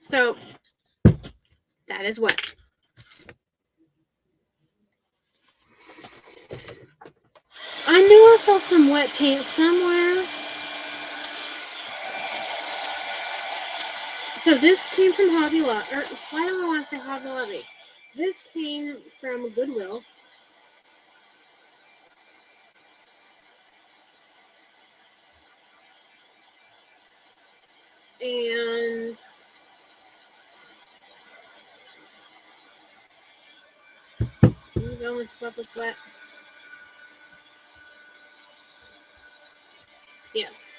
So that is what. I knew I felt some wet paint somewhere. So this came from Hobby Lobby. Or why do I want to say Hobby Lobby? This came from Goodwill. And I'm going to with wet. Yes.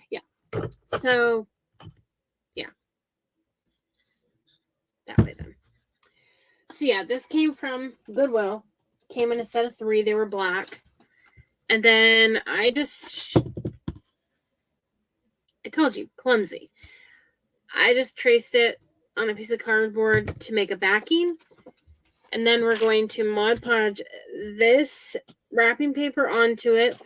Yeah. So, yeah. That way then. So, yeah, this came from Goodwill. Came in a set of 3. They were black. And then I told you, clumsy. I just traced it on a piece of cardboard to make a backing. And then we're going to Mod Podge this wrapping paper onto it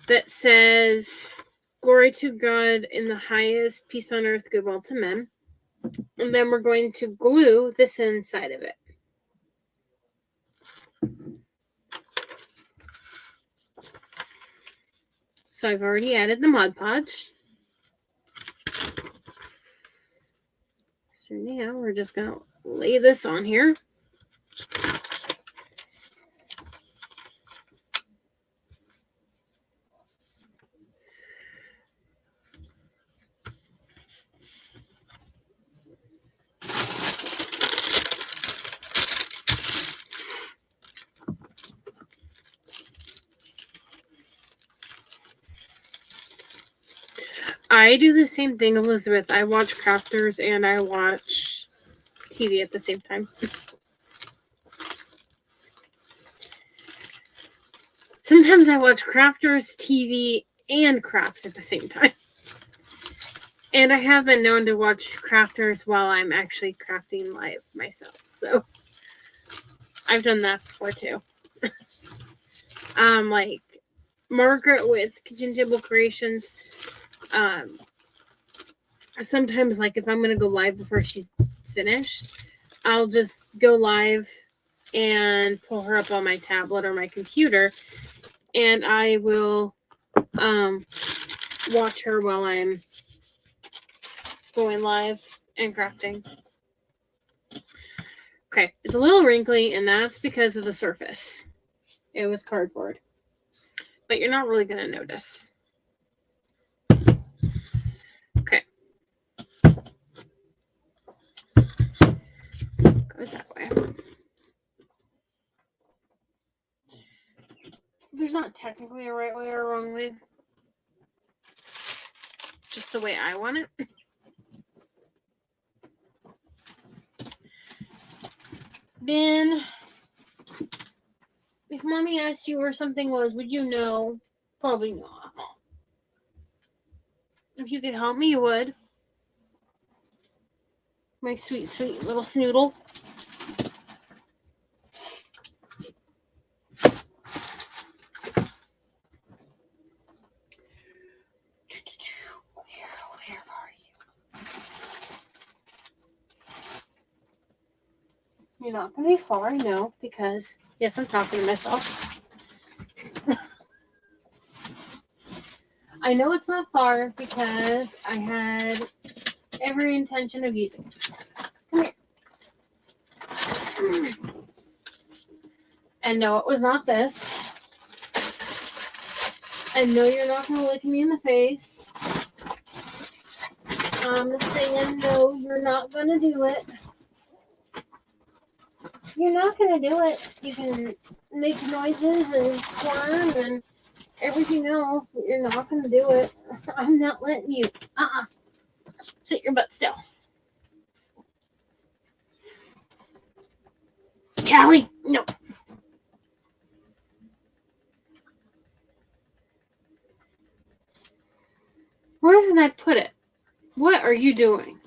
that says, "Glory to God in the highest, peace on earth, goodwill to men." And then we're going to glue this inside of it. So I've already added the Mod Podge. So now we're just going to lay this on here. I do the same thing, Elizabeth. I watch crafters and I watch TV at the same time. Sometimes I watch crafters, TV, and craft at the same time. And I have been known to watch crafters while I'm actually crafting live myself. So I've done that before too. Like Margaret with Kitchen Table Creations. Sometimes, like if I'm gonna go live before she's finished, I'll just go live and pull her up on my tablet or my computer, and I will watch her while I'm going live and crafting. Okay, it's a little wrinkly, and that's because of the surface. It was cardboard. But you're not really going to notice. Okay. Goes that way. There's not technically a right way or a wrong way. Just the way I want it. Ben, if Mommy asked you where something was, would you know? Probably not. If you could help me, you would. My sweet, sweet little snoodle. Where are you? You're not going to be far, no, because, yes, I'm talking to myself. I know it's not far because I had every intention of using it. Come here. And no, it was not this. And no, you're not going to lick me in the face. I'm saying no, you're not going to do it. You're not going to do it. You can make noises and squirm and everything else, but you're not going to do it. I'm not letting you. Sit your butt still. Callie, no. Where did I put it? What are you doing?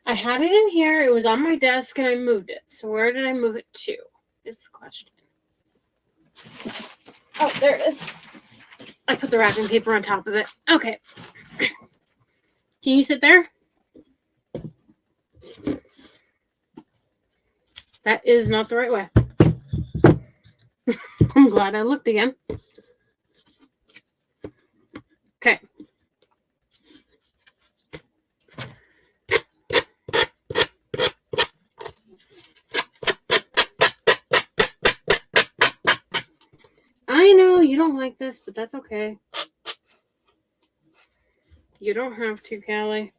I had it in here. It was on my desk and I moved it. So where did I move it to? Is the question. Oh, there it is. I put the wrapping paper on top of it. Okay. Can you sit there? That is not the right way. I'm glad I looked again. Okay. I know you don't like this, but that's okay. You don't have to, Callie.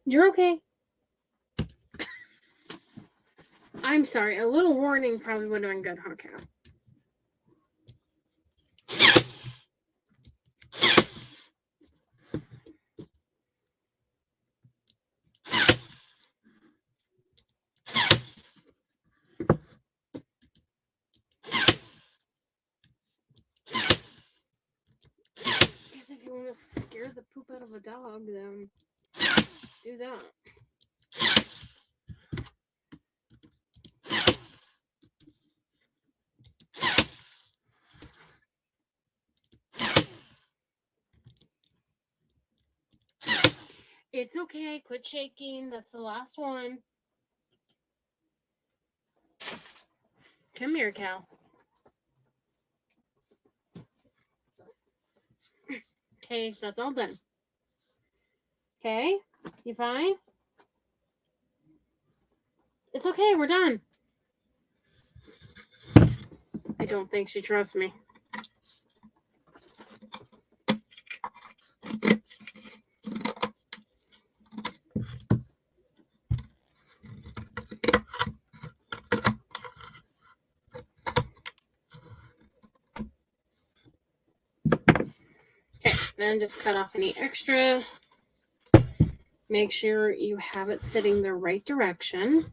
You're okay. I'm sorry. A little warning probably would have been good, huh, Cal? Guess if you want to scare the poop out of a dog, then do that. It's okay. Quit shaking. That's the last one. Come here, Cal. Okay, that's all done. Okay, you fine? It's okay, we're done. I don't think she trusts me. Okay, then just cut off any extra. Make sure you have it sitting the right direction.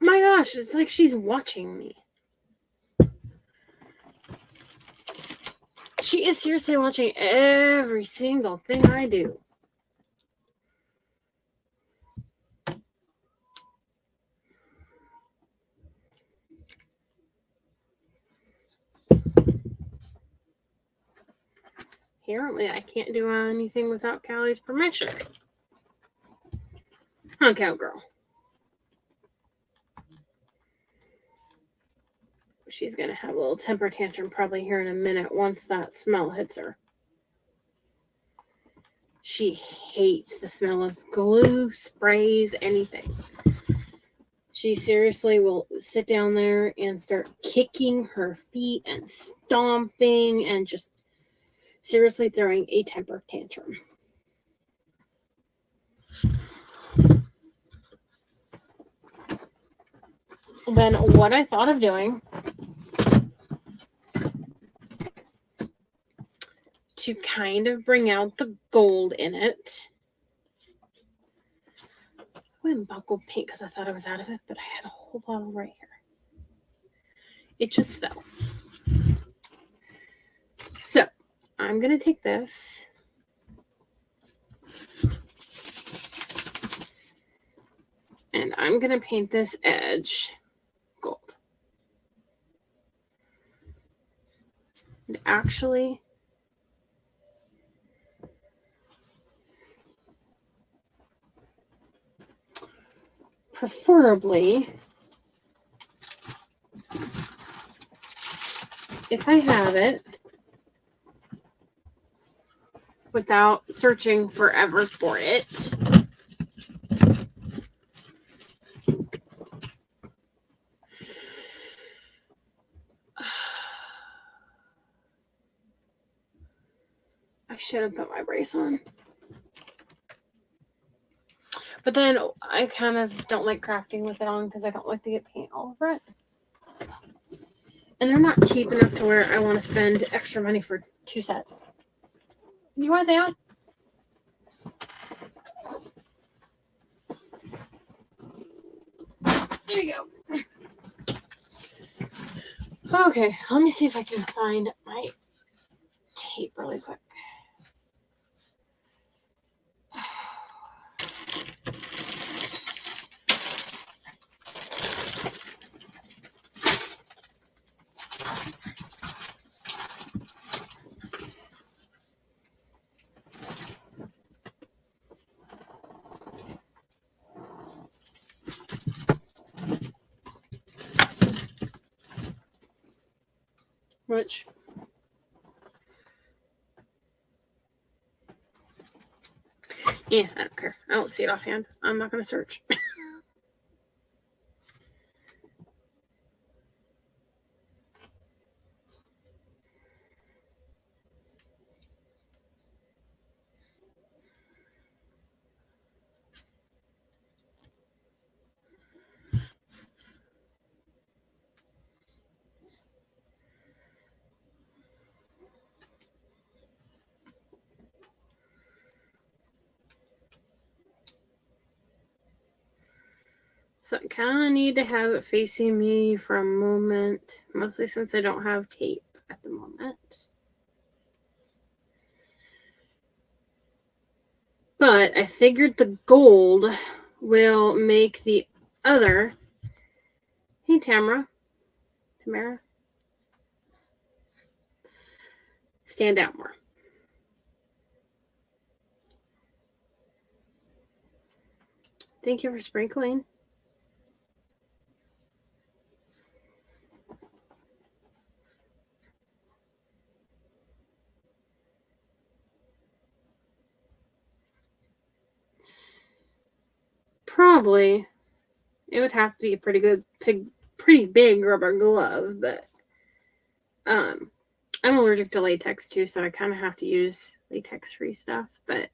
My gosh, it's like she's watching me. She is seriously watching every single thing I do. Apparently, I can't do anything without Callie's permission. Huh, cowgirl? She's gonna have a little temper tantrum probably here in a minute once that smell hits her. She hates the smell of glue, sprays, anything. She seriously will sit down there and start kicking her feet and stomping and just seriously throwing a temper tantrum. Then what I thought of doing to kind of bring out the gold in it. I went and bought gold paint because I thought I was out of it, but I had a whole bottle right here. It just fell. So I'm going to take this. And I'm going to paint this edge gold. And actually, preferably, if I have it, without searching forever for it, I should have put my brace on. But then I kind of don't like crafting with it on because I don't like to get paint all over it. And they're not cheap enough to where I want to spend extra money for 2 sets. You want it down? There you go. Okay, let me see if I can find my tape really quick. Which? Yeah, I don't care. I don't see it offhand. I'm not going to search. So I kind of need to have it facing me for a moment, mostly since I don't have tape at the moment. But I figured the gold will make the other. Hey, Tamara. Tamara. Stand out more. Thank you for sprinkling. Probably. It would have to be a pretty big rubber glove, but I'm allergic to latex too, so I kind of have to use latex-free stuff, but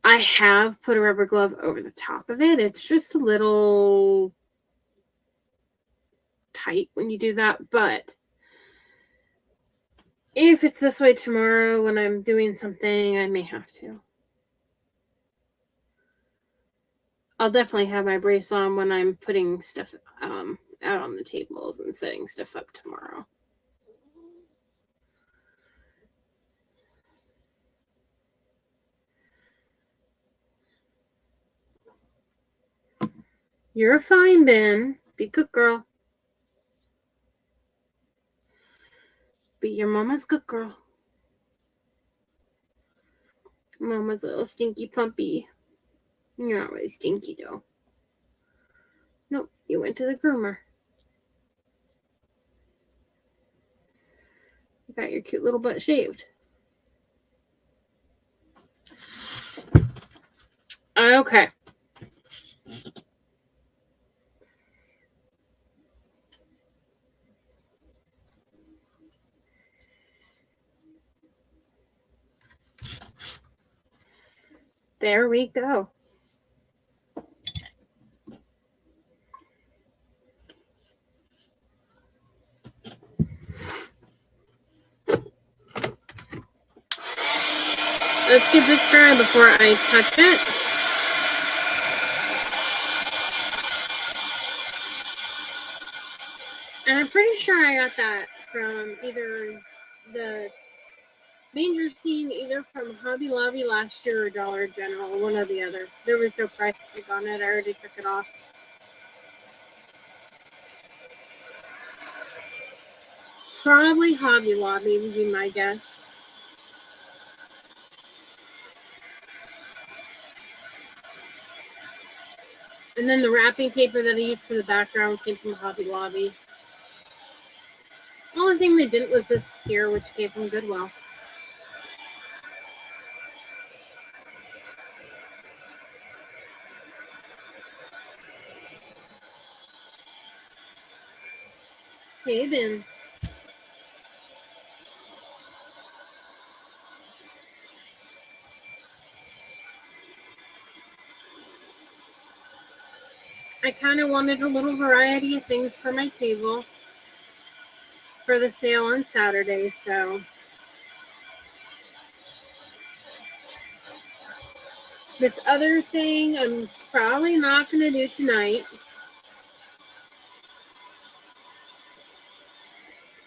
I have put a rubber glove over the top of it. It's just a little tight when you do that, but if it's this way tomorrow when I'm doing something, I may have to. I'll definitely have my brace on when I'm putting stuff out on the tables and setting stuff up tomorrow. You're fine, Ben. Be a good girl. Be your mama's good girl. Mama's a little stinky puppy. You're not really stinky, though. Nope, you went to the groomer. You got your cute little butt shaved. Okay. There we go. Let's get this dry before I touch it. And I'm pretty sure I got that from either the manger scene, either from Hobby Lobby last year or Dollar General, one or the other. There was no price tag on it. I already took it off. Probably Hobby Lobby would be my guess. And then the wrapping paper that I used for the background came from Hobby Lobby. The only thing they didn't was this here, which came from Goodwill. Hey, Ben. I kind of wanted a little variety of things for my table for the sale on Saturday, so this other thing I'm probably not going to do tonight.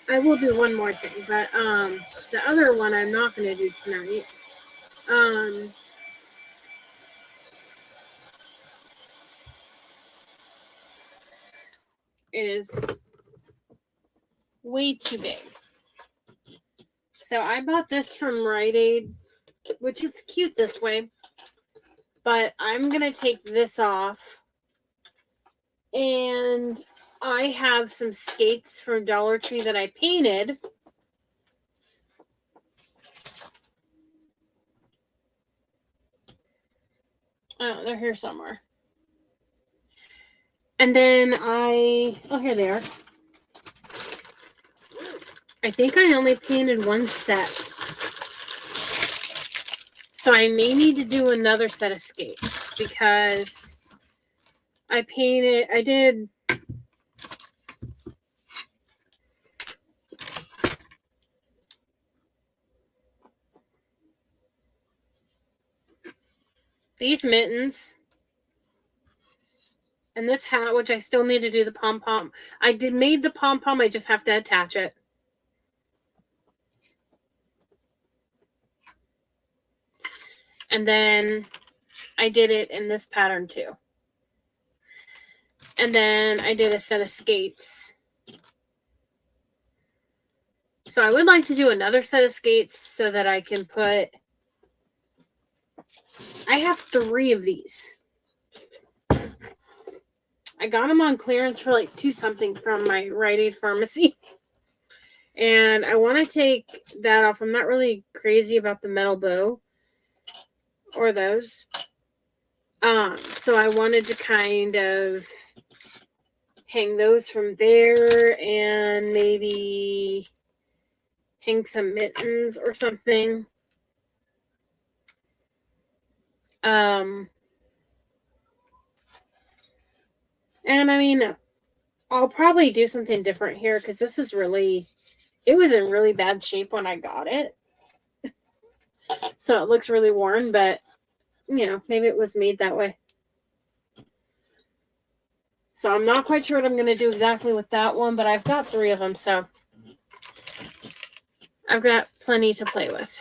I will do one more thing, but the other one I'm not going to do tonight. It is way too big. So I bought this from Rite Aid, which is cute this way, but I'm going to take this off. And I have some skates from Dollar Tree that I painted. Oh, they're here somewhere. And then here they are. I think I only painted one set. So I may need to do another set of skates because I did these mittens and this hat, which I still need to do the pom-pom. I made the pom-pom, I just have to attach it. And then I did it in this pattern too. And then I did a set of skates So I would like to do another set of skates so that I can put... I have 3 of these. I got them on clearance for like $2 something from my Rite Aid pharmacy. And I want to take that off. I'm not really crazy about the metal bow or those. So I wanted to kind of hang those from there and maybe hang some mittens or something. And I mean, I'll probably do something different here because this is really, it was in really bad shape when I got it. So it looks really worn, but you know, maybe it was made that way. So I'm not quite sure what I'm going to do exactly with that one, but I've got 3 of them, so I've got plenty to play with.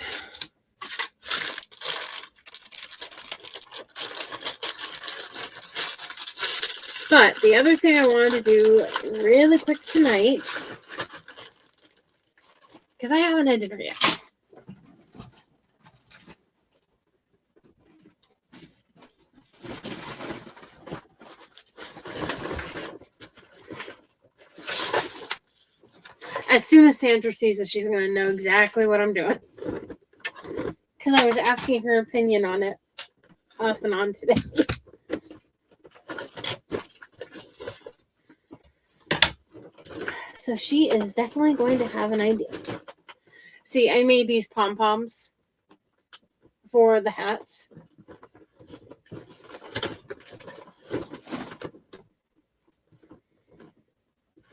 But the other thing I wanted to do really quick tonight, because I haven't had dinner yet. As soon as Sandra sees it, she's going to know exactly what I'm doing. Because I was asking her opinion on it off and on today. So she is definitely going to have an idea. See, I made these pom-poms for the hats.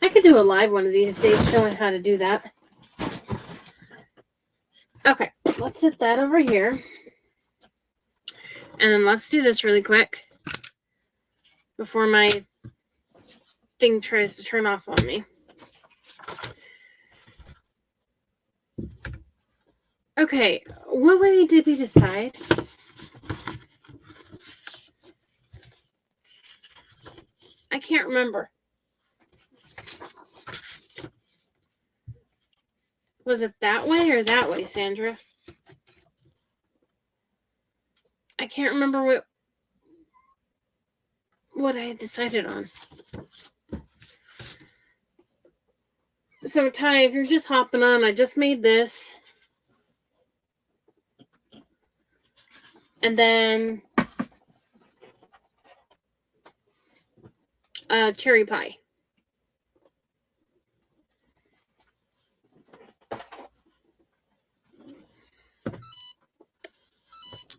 I could do a live one of these days showing how to do that. Okay, let's set that over here. And let's do this really quick before my thing tries to turn off on me. Okay, what way did we decide? I can't remember. Was it that way or that way, Sandra? I can't remember what I had decided on. So, Ty, if you're just hopping on, I just made this. And then cherry pie.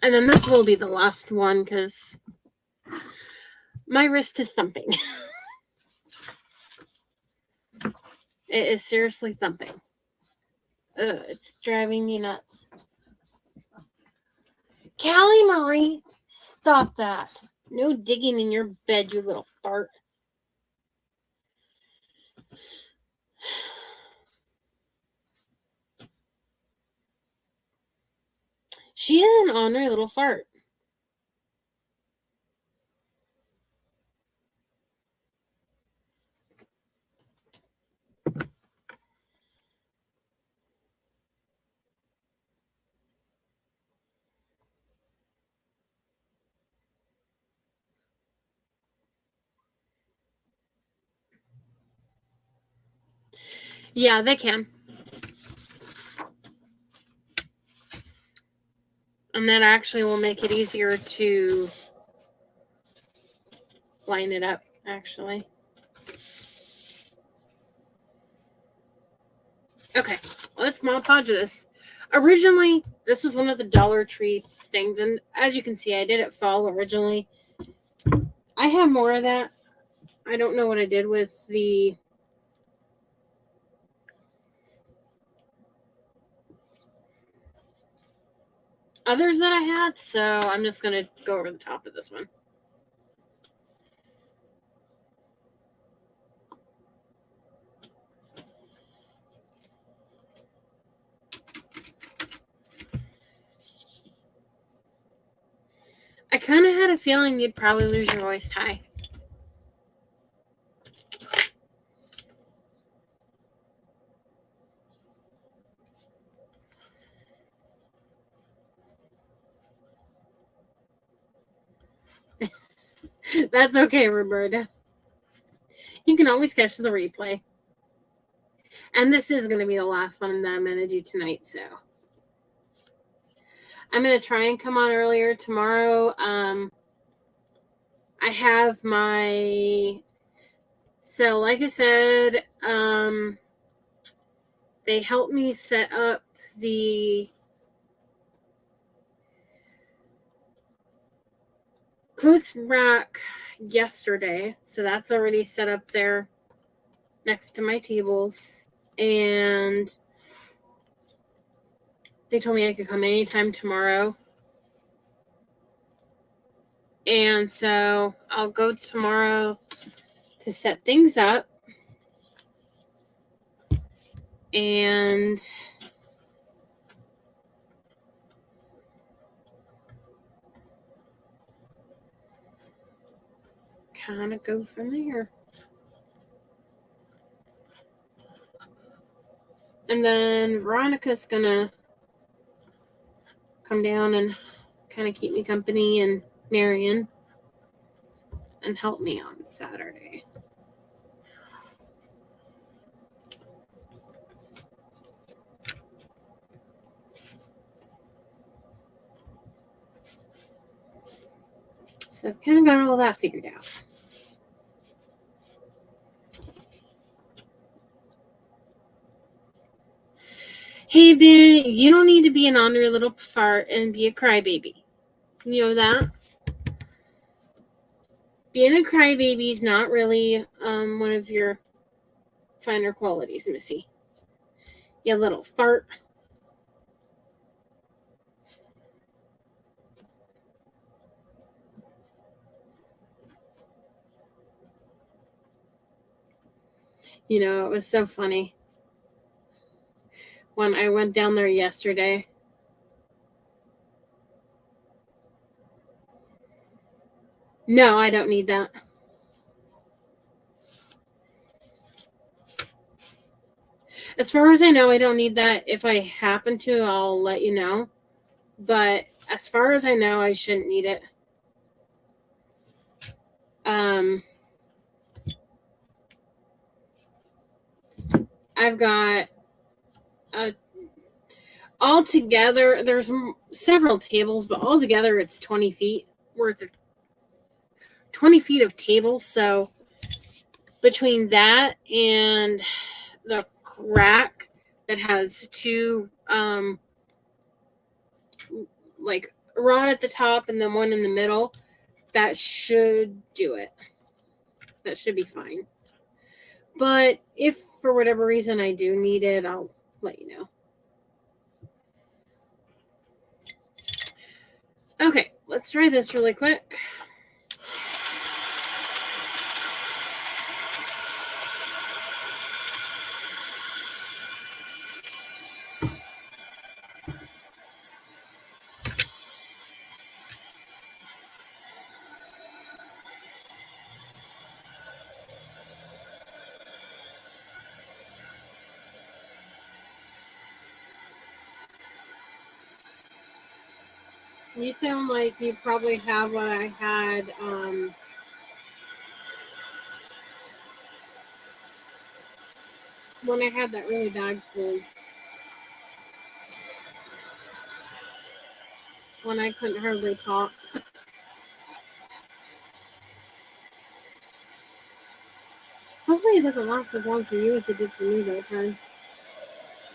And then this will be the last one because my wrist is thumping. It is seriously thumping. Ugh, it's driving me nuts. Callie Marie, stop that. No digging in your bed, you little fart. She is an ornery little fart. Yeah, they can. And that actually will make it easier to line it up, actually. Okay, let's Mod Podge this. Originally, this was one of the Dollar Tree things, and as you can see, I did it fall originally. I have more of that. I don't know what I did with the others that I had, so I'm just going to go over the top of this one. I kind of had a feeling you'd probably lose your voice, Ty. That's okay, Roberta. You can always catch the replay. And this is going to be the last one that I'm going to do tonight, so I'm going to try and come on earlier tomorrow. I have my... So, like I said, they helped me set up the clothes rack yesterday. So that's already set up there next to my tables. And they told me I could come anytime tomorrow. And so I'll go tomorrow to set things up. And kind of go from there. And then Veronica's going to come down and kind of keep me company, and Marion, and help me on Saturday. So I've kind of got all that figured out. Hey, Ben, you don't need to be an ornery little fart and be a crybaby. You know that? Being a crybaby is not really one of your finer qualities, Missy. You little fart. You know, it was so funny. When I went down there yesterday, no, I don't need that. As far as I know, I don't need that. If I happen to, I'll let you know. But as far as I know, I shouldn't need it. I've got altogether, there's several tables, but altogether it's 20 feet worth of 20 feet of table. So between that and the rack that has two like a rod at the top and then one in the middle, that should do it. That should be fine. But if for whatever reason I do need it, I'll let you know. Okay, let's try this really quick. You sound like you probably have what I had when I had that really bad cold. When I couldn't hardly talk. Hopefully it doesn't last as long for you as it did for me that time.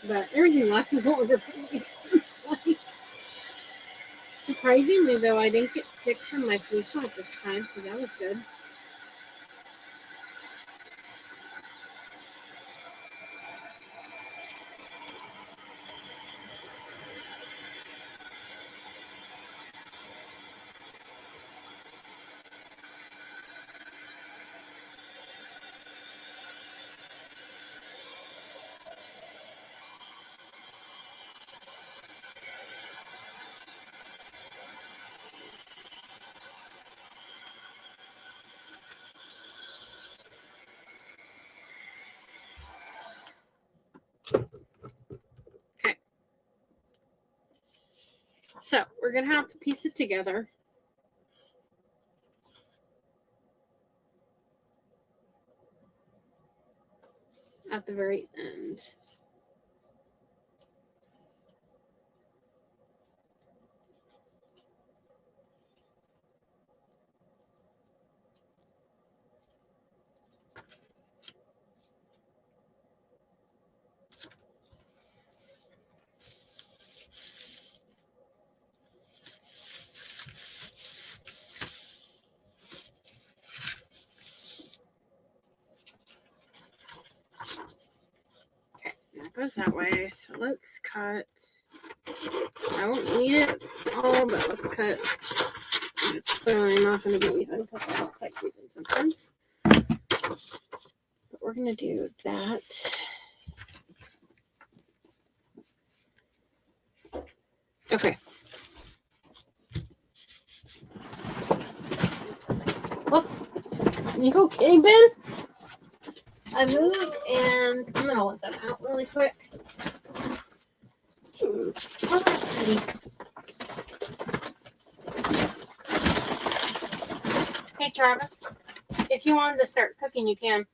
But everything lasts longer for me, it seems like. Surprisingly, though, I didn't get sick from my flu shot this time, so that was good. Okay. So, we're going to have to piece it together. at the very end. Okay, that goes that way. So let's cut. I won't need it all, but let's cut. It's clearly not going to be even because I don't cut even sometimes. But we're going to do that. Okay. Whoops. You okay, Ben? I moved and I'm going to let them out really quick. Hey, Travis. If you wanted to start cooking, you can.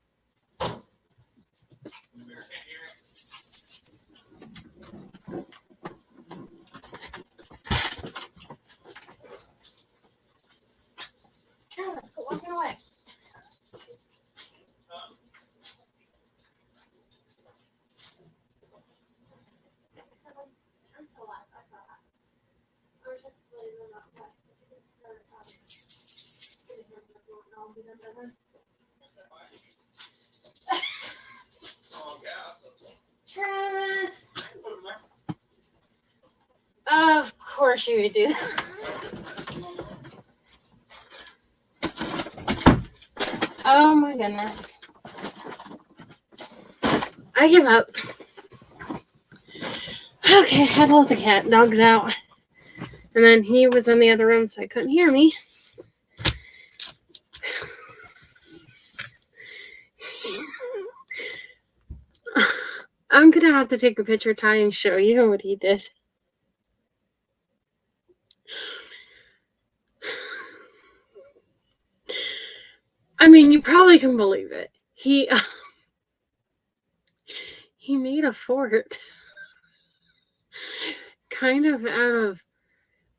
Travis, quit walking away. I'm so loud. I saw that. I was just letting them know that you can start I'll be done by then. Travis! Of course you would do that. Oh my goodness. I give up. Okay, I had to let the dogs out. And then he was in the other room, so I couldn't hear me. I'm going to have to take a picture of Ty and show you what he did. I mean, you probably can believe it. He made a fort kind of out of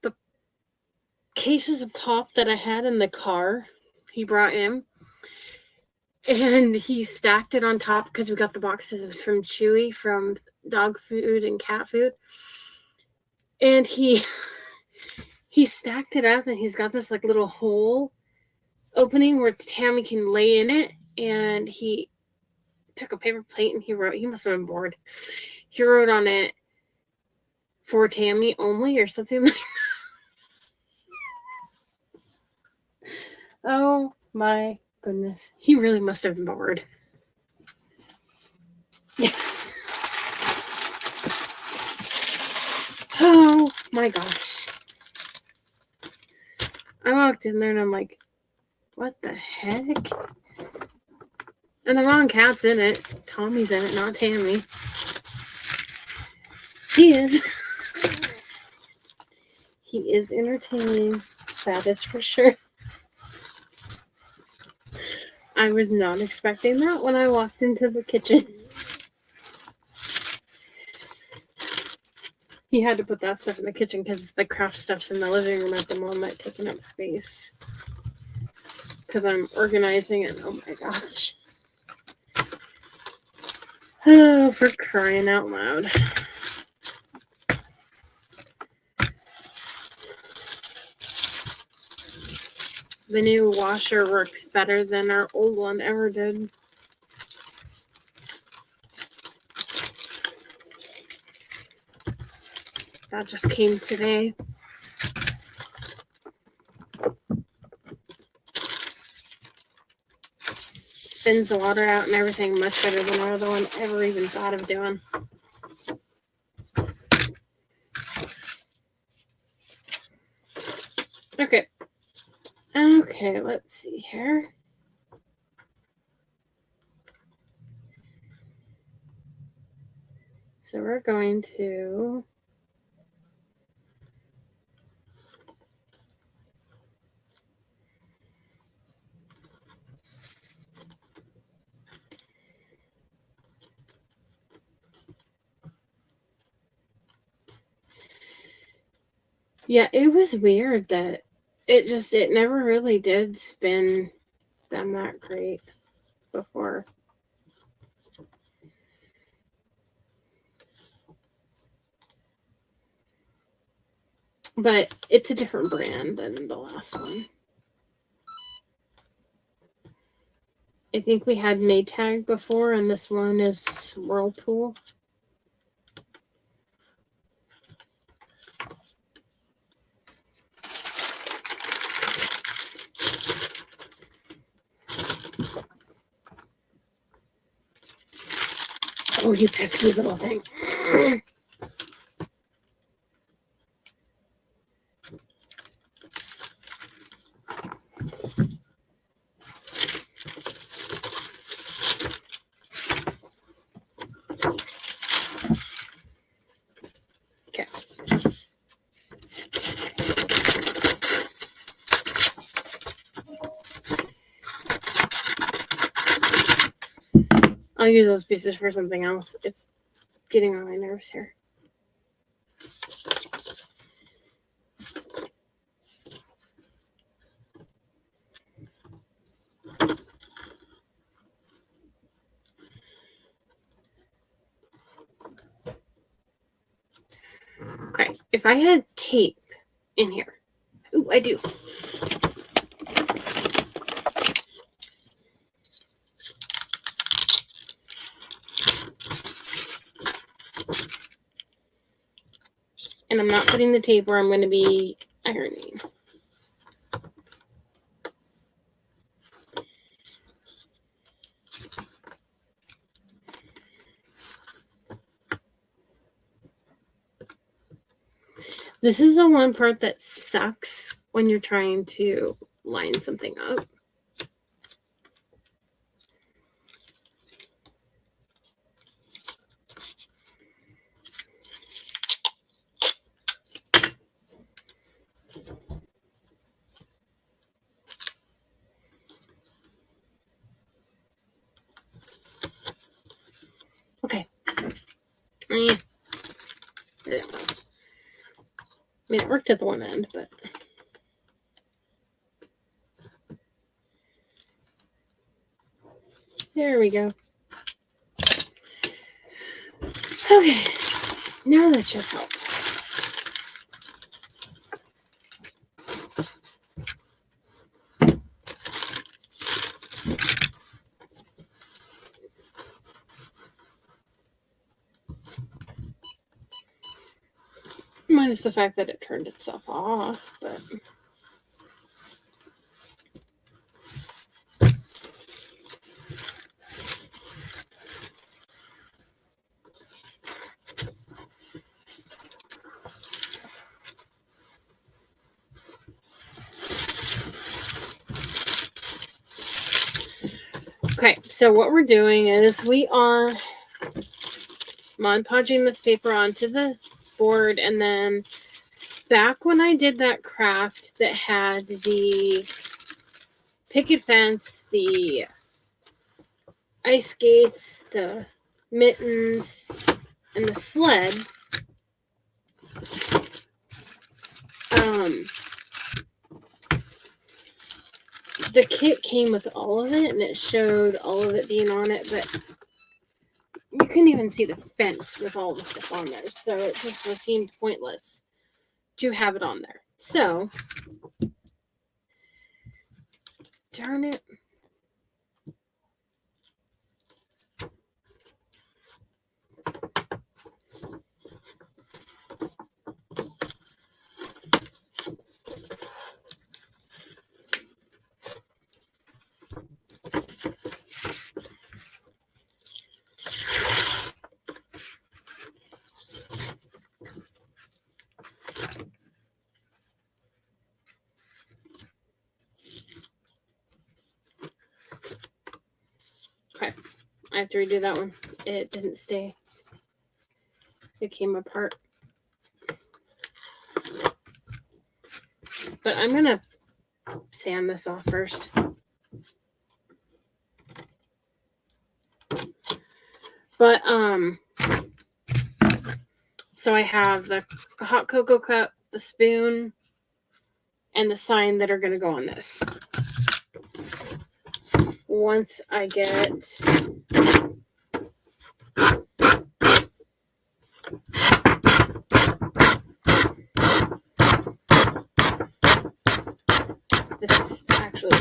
the cases of pop that I had in the car he brought in. And he stacked it on top because we got the boxes from Chewy from dog food and cat food. And he stacked it up and he's got this like little hole opening where Tammy can lay in it. And he took a paper plate and he must have been bored. He wrote on it, "For Tammy only," or something like that. Oh my goodness. He really must have been bored. Oh my gosh. I walked in there and I'm like, what the heck? And the wrong cat's in it. Tommy's in it, not Tammy. He is. He is entertaining. That is for sure. I was not expecting that when I walked into the kitchen. He had to put that stuff in the kitchen because the craft stuff's in the living room at the moment, taking up space. Because I'm organizing it. Oh my gosh. Oh, for crying out loud. The new washer works better than our old one ever did. That just came today. Spins the water out and everything much better than our other one ever even thought of doing. Okay. Okay, let's see here. So we're going to Yeah, it was weird that it never really did spin them that great before. But it's a different brand than the last one. I think we had Maytag before, and this one is Whirlpool. Oh, you pesky little thing. Okay. I'll use those pieces for something else. It's getting on my nerves here. Okay, if I had tape in here. Ooh, I do. And I'm not putting the tape where I'm going to be ironing. This is the one part that sucks when you're trying to line something up. Okay. I mean, it worked at the one end, but... There we go. Okay. Now that should help. Minus the fact that it turned itself off, but... Okay, so what we're doing is we are Mod Podging this paper onto the board, and then back when I did that craft that had the picket fence, the ice skates, the mittens, and the sled, the kit came with all of it, and it showed all of it being on it, but you couldn't even see the fence with all the stuff on there, so it just seemed pointless to have it on there. So, darn it. Okay, I have to redo that one. It didn't stay. It came apart. But I'm gonna sand this off first. But so I have the hot cocoa cup the spoon, and the sign that are going to go on this. Once I get this actually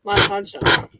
Mod Podge done.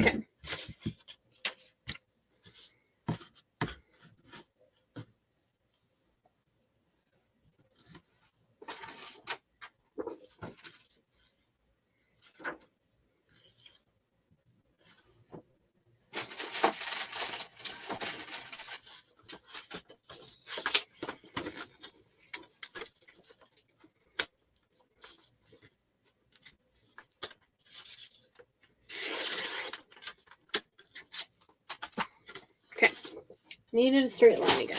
Okay. Okay. Needed a straight line again.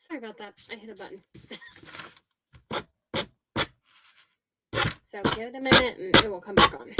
Sorry about that. I hit a button. So give it a minute and it will come back on.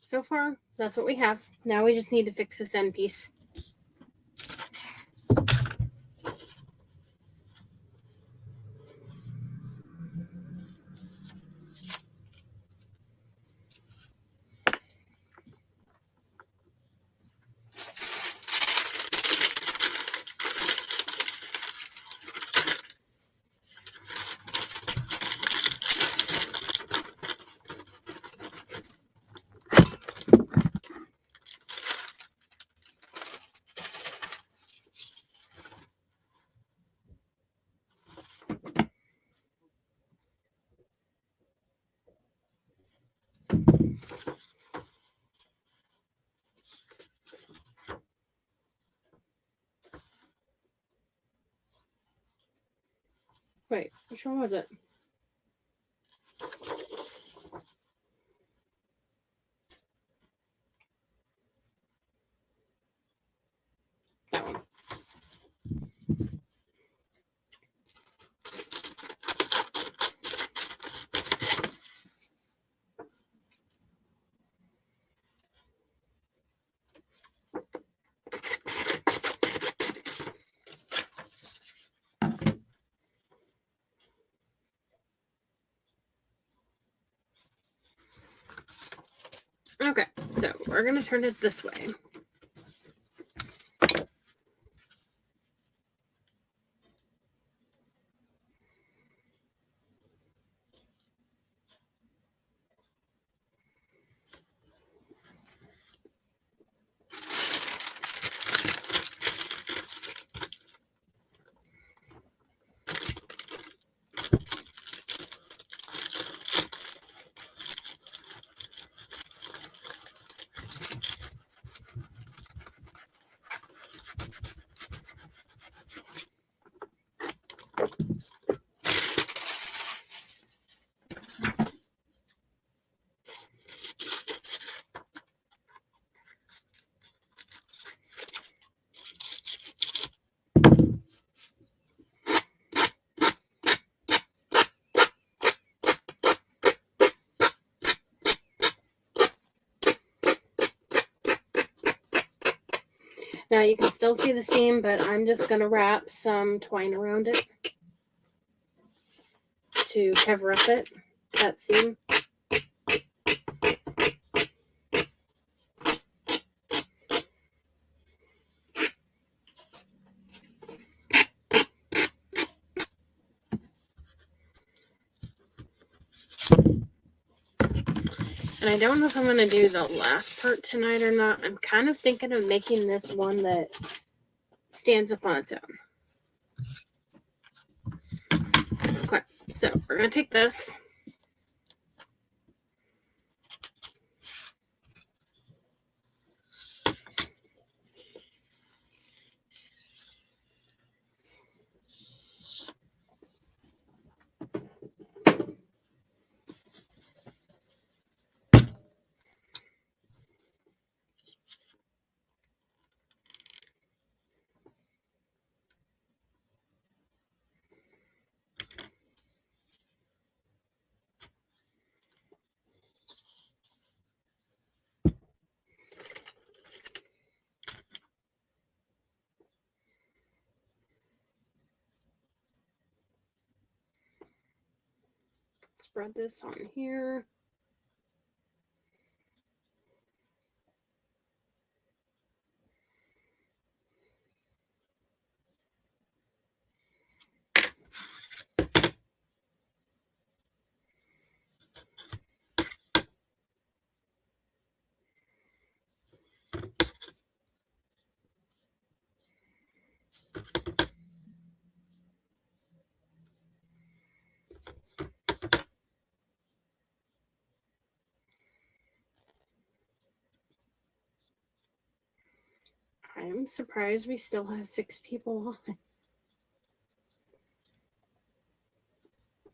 So far, that's what we have. Now we just need to fix this end piece. Wait, which one was it? That one. Okay, so we're going to turn it this way. Now you can still see the seam, but I'm just going to wrap some twine around it to cover up that seam. And I don't know if I'm going to do the last part tonight or not. I'm kind of thinking of making this one that stands up on its own. Okay, so we're going to take this. Spread this on here. I am surprised we still have 6 people on.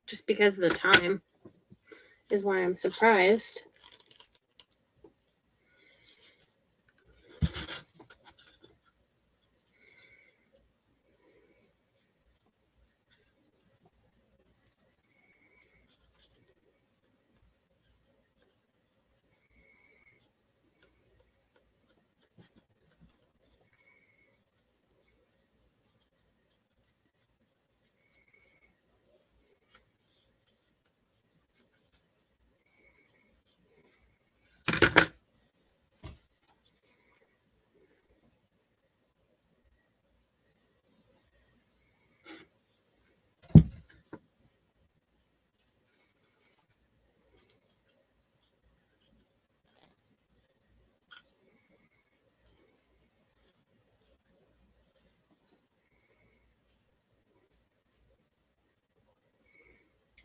Just because of the time is why I'm surprised.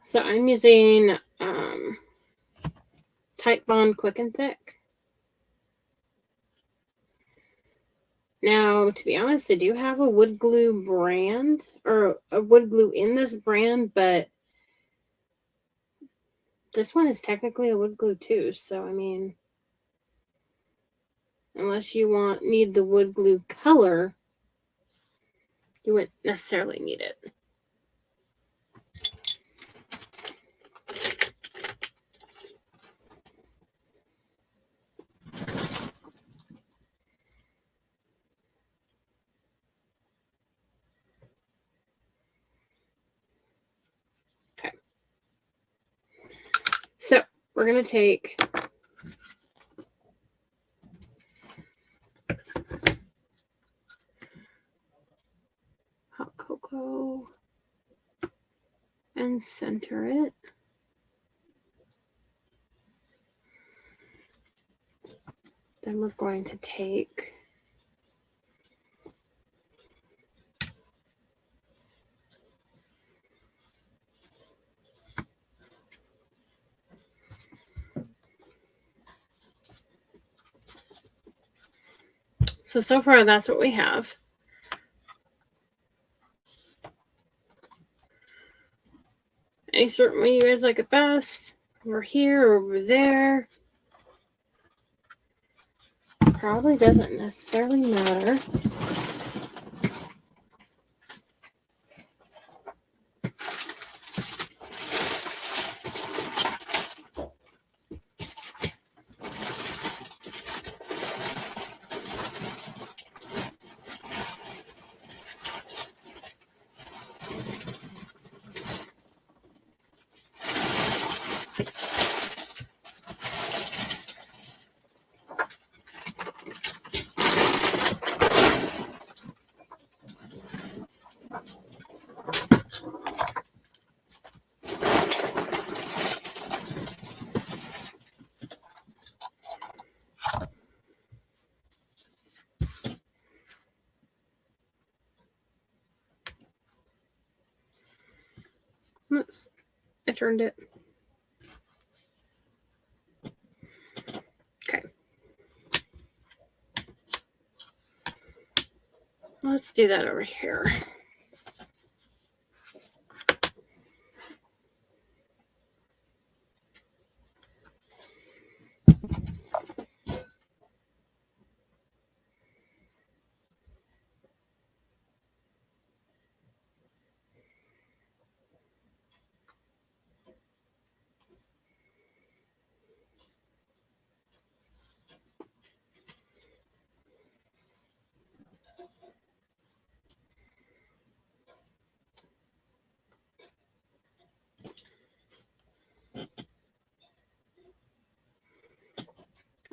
So I'm using Titebond Quick and Thick. Now, to be honest, I do have a wood glue brand, or a wood glue in this brand, but this one is technically a wood glue too. So, I mean, unless you need the wood glue color, you wouldn't necessarily need it. So we're going to take go and center it. Then we're going to take so far that's what we have. Any certain way you guys like it best? Over here or over there? Probably doesn't necessarily matter. Oops, I turned it. Okay. Let's do that over here.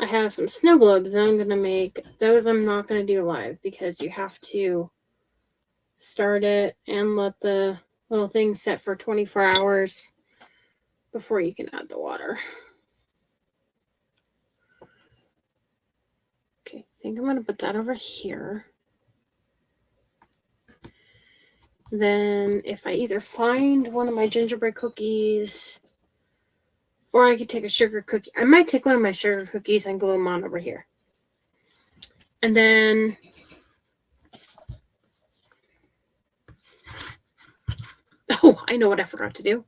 I have some snow globes that I'm going to make. Those I'm not going to do live because you have to start it and let the little thing set for 24 hours before you can add the water. Okay, I think I'm going to put that over here. Then if I either find one of my gingerbread cookies or I could take a sugar cookie. I might take one of my sugar cookies and glue them on over here. And then oh, I know what I forgot to do.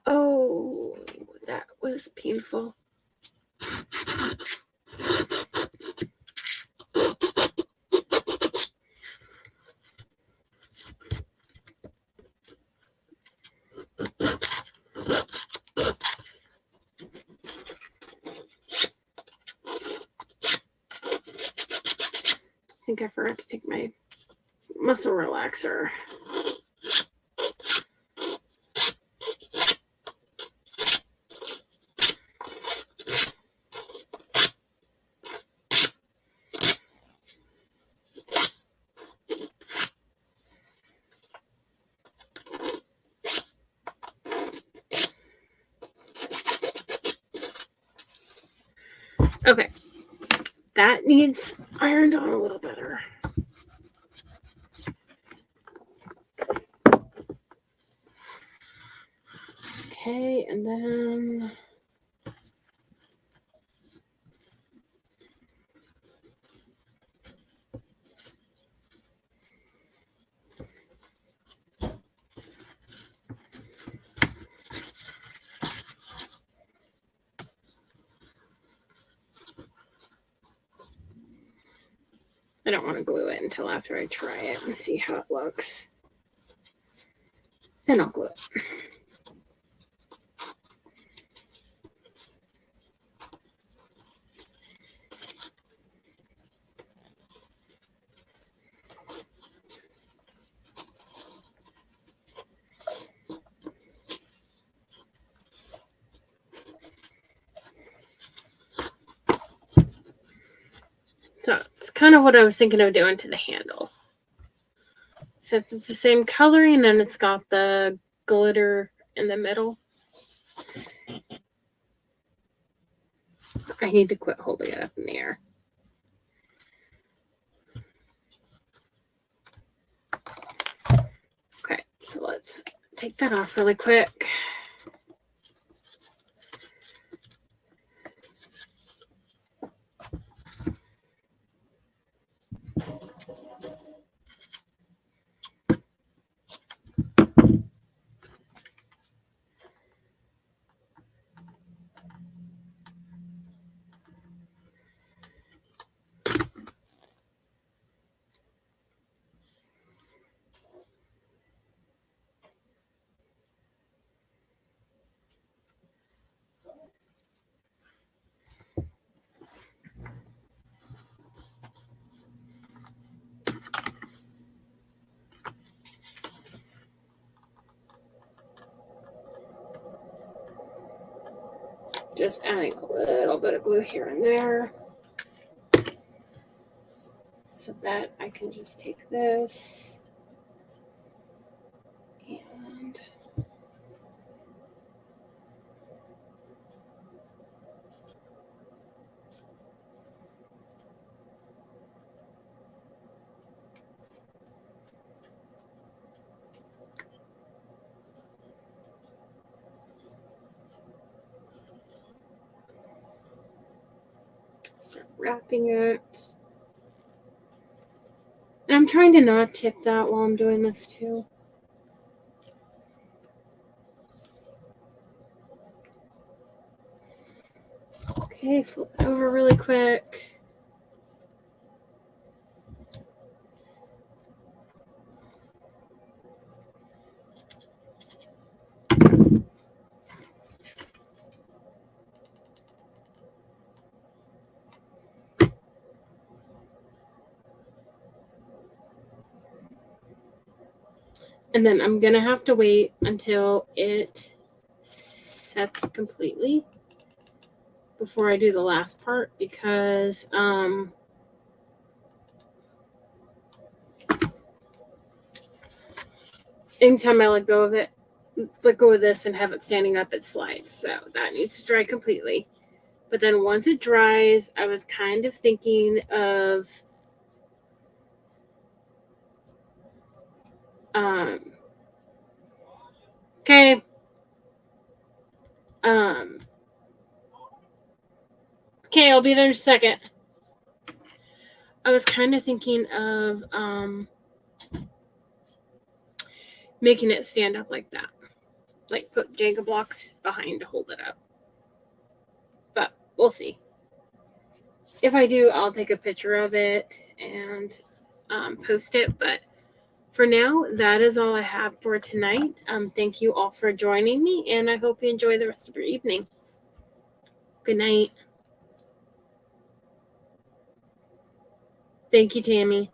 Oh, that was painful. I think I forgot to take my muscle relaxer. Okay, that needs ironed on a little better. Okay, and then I don't want to glue it until after I try it and see how it looks. Then I'll glue it. So it's kind of what I was thinking of doing to the handle. Since it's the same coloring and it's got the glitter in the middle. I need to quit holding it up in the air. Okay, so let's take that off really quick. Just adding a little bit of glue here and there so that I can just take this and start wrapping it. And I'm trying to not tip that while I'm doing this too. Okay, flip it over really quick. And then I'm going to have to wait until it sets completely before I do the last part because anytime I let go of this and have it standing up, it slides. So that needs to dry completely. But then once it dries, I was kind of thinking of okay. Okay, I'll be there in a second. I was kind of thinking of making it stand up like that. Like put Jenga blocks behind to hold it up. But we'll see. If I do, I'll take a picture of it and post it. But for now, that is all I have for tonight. Thank you all for joining me, and I hope you enjoy the rest of your evening. Good night. Thank you, Tammy.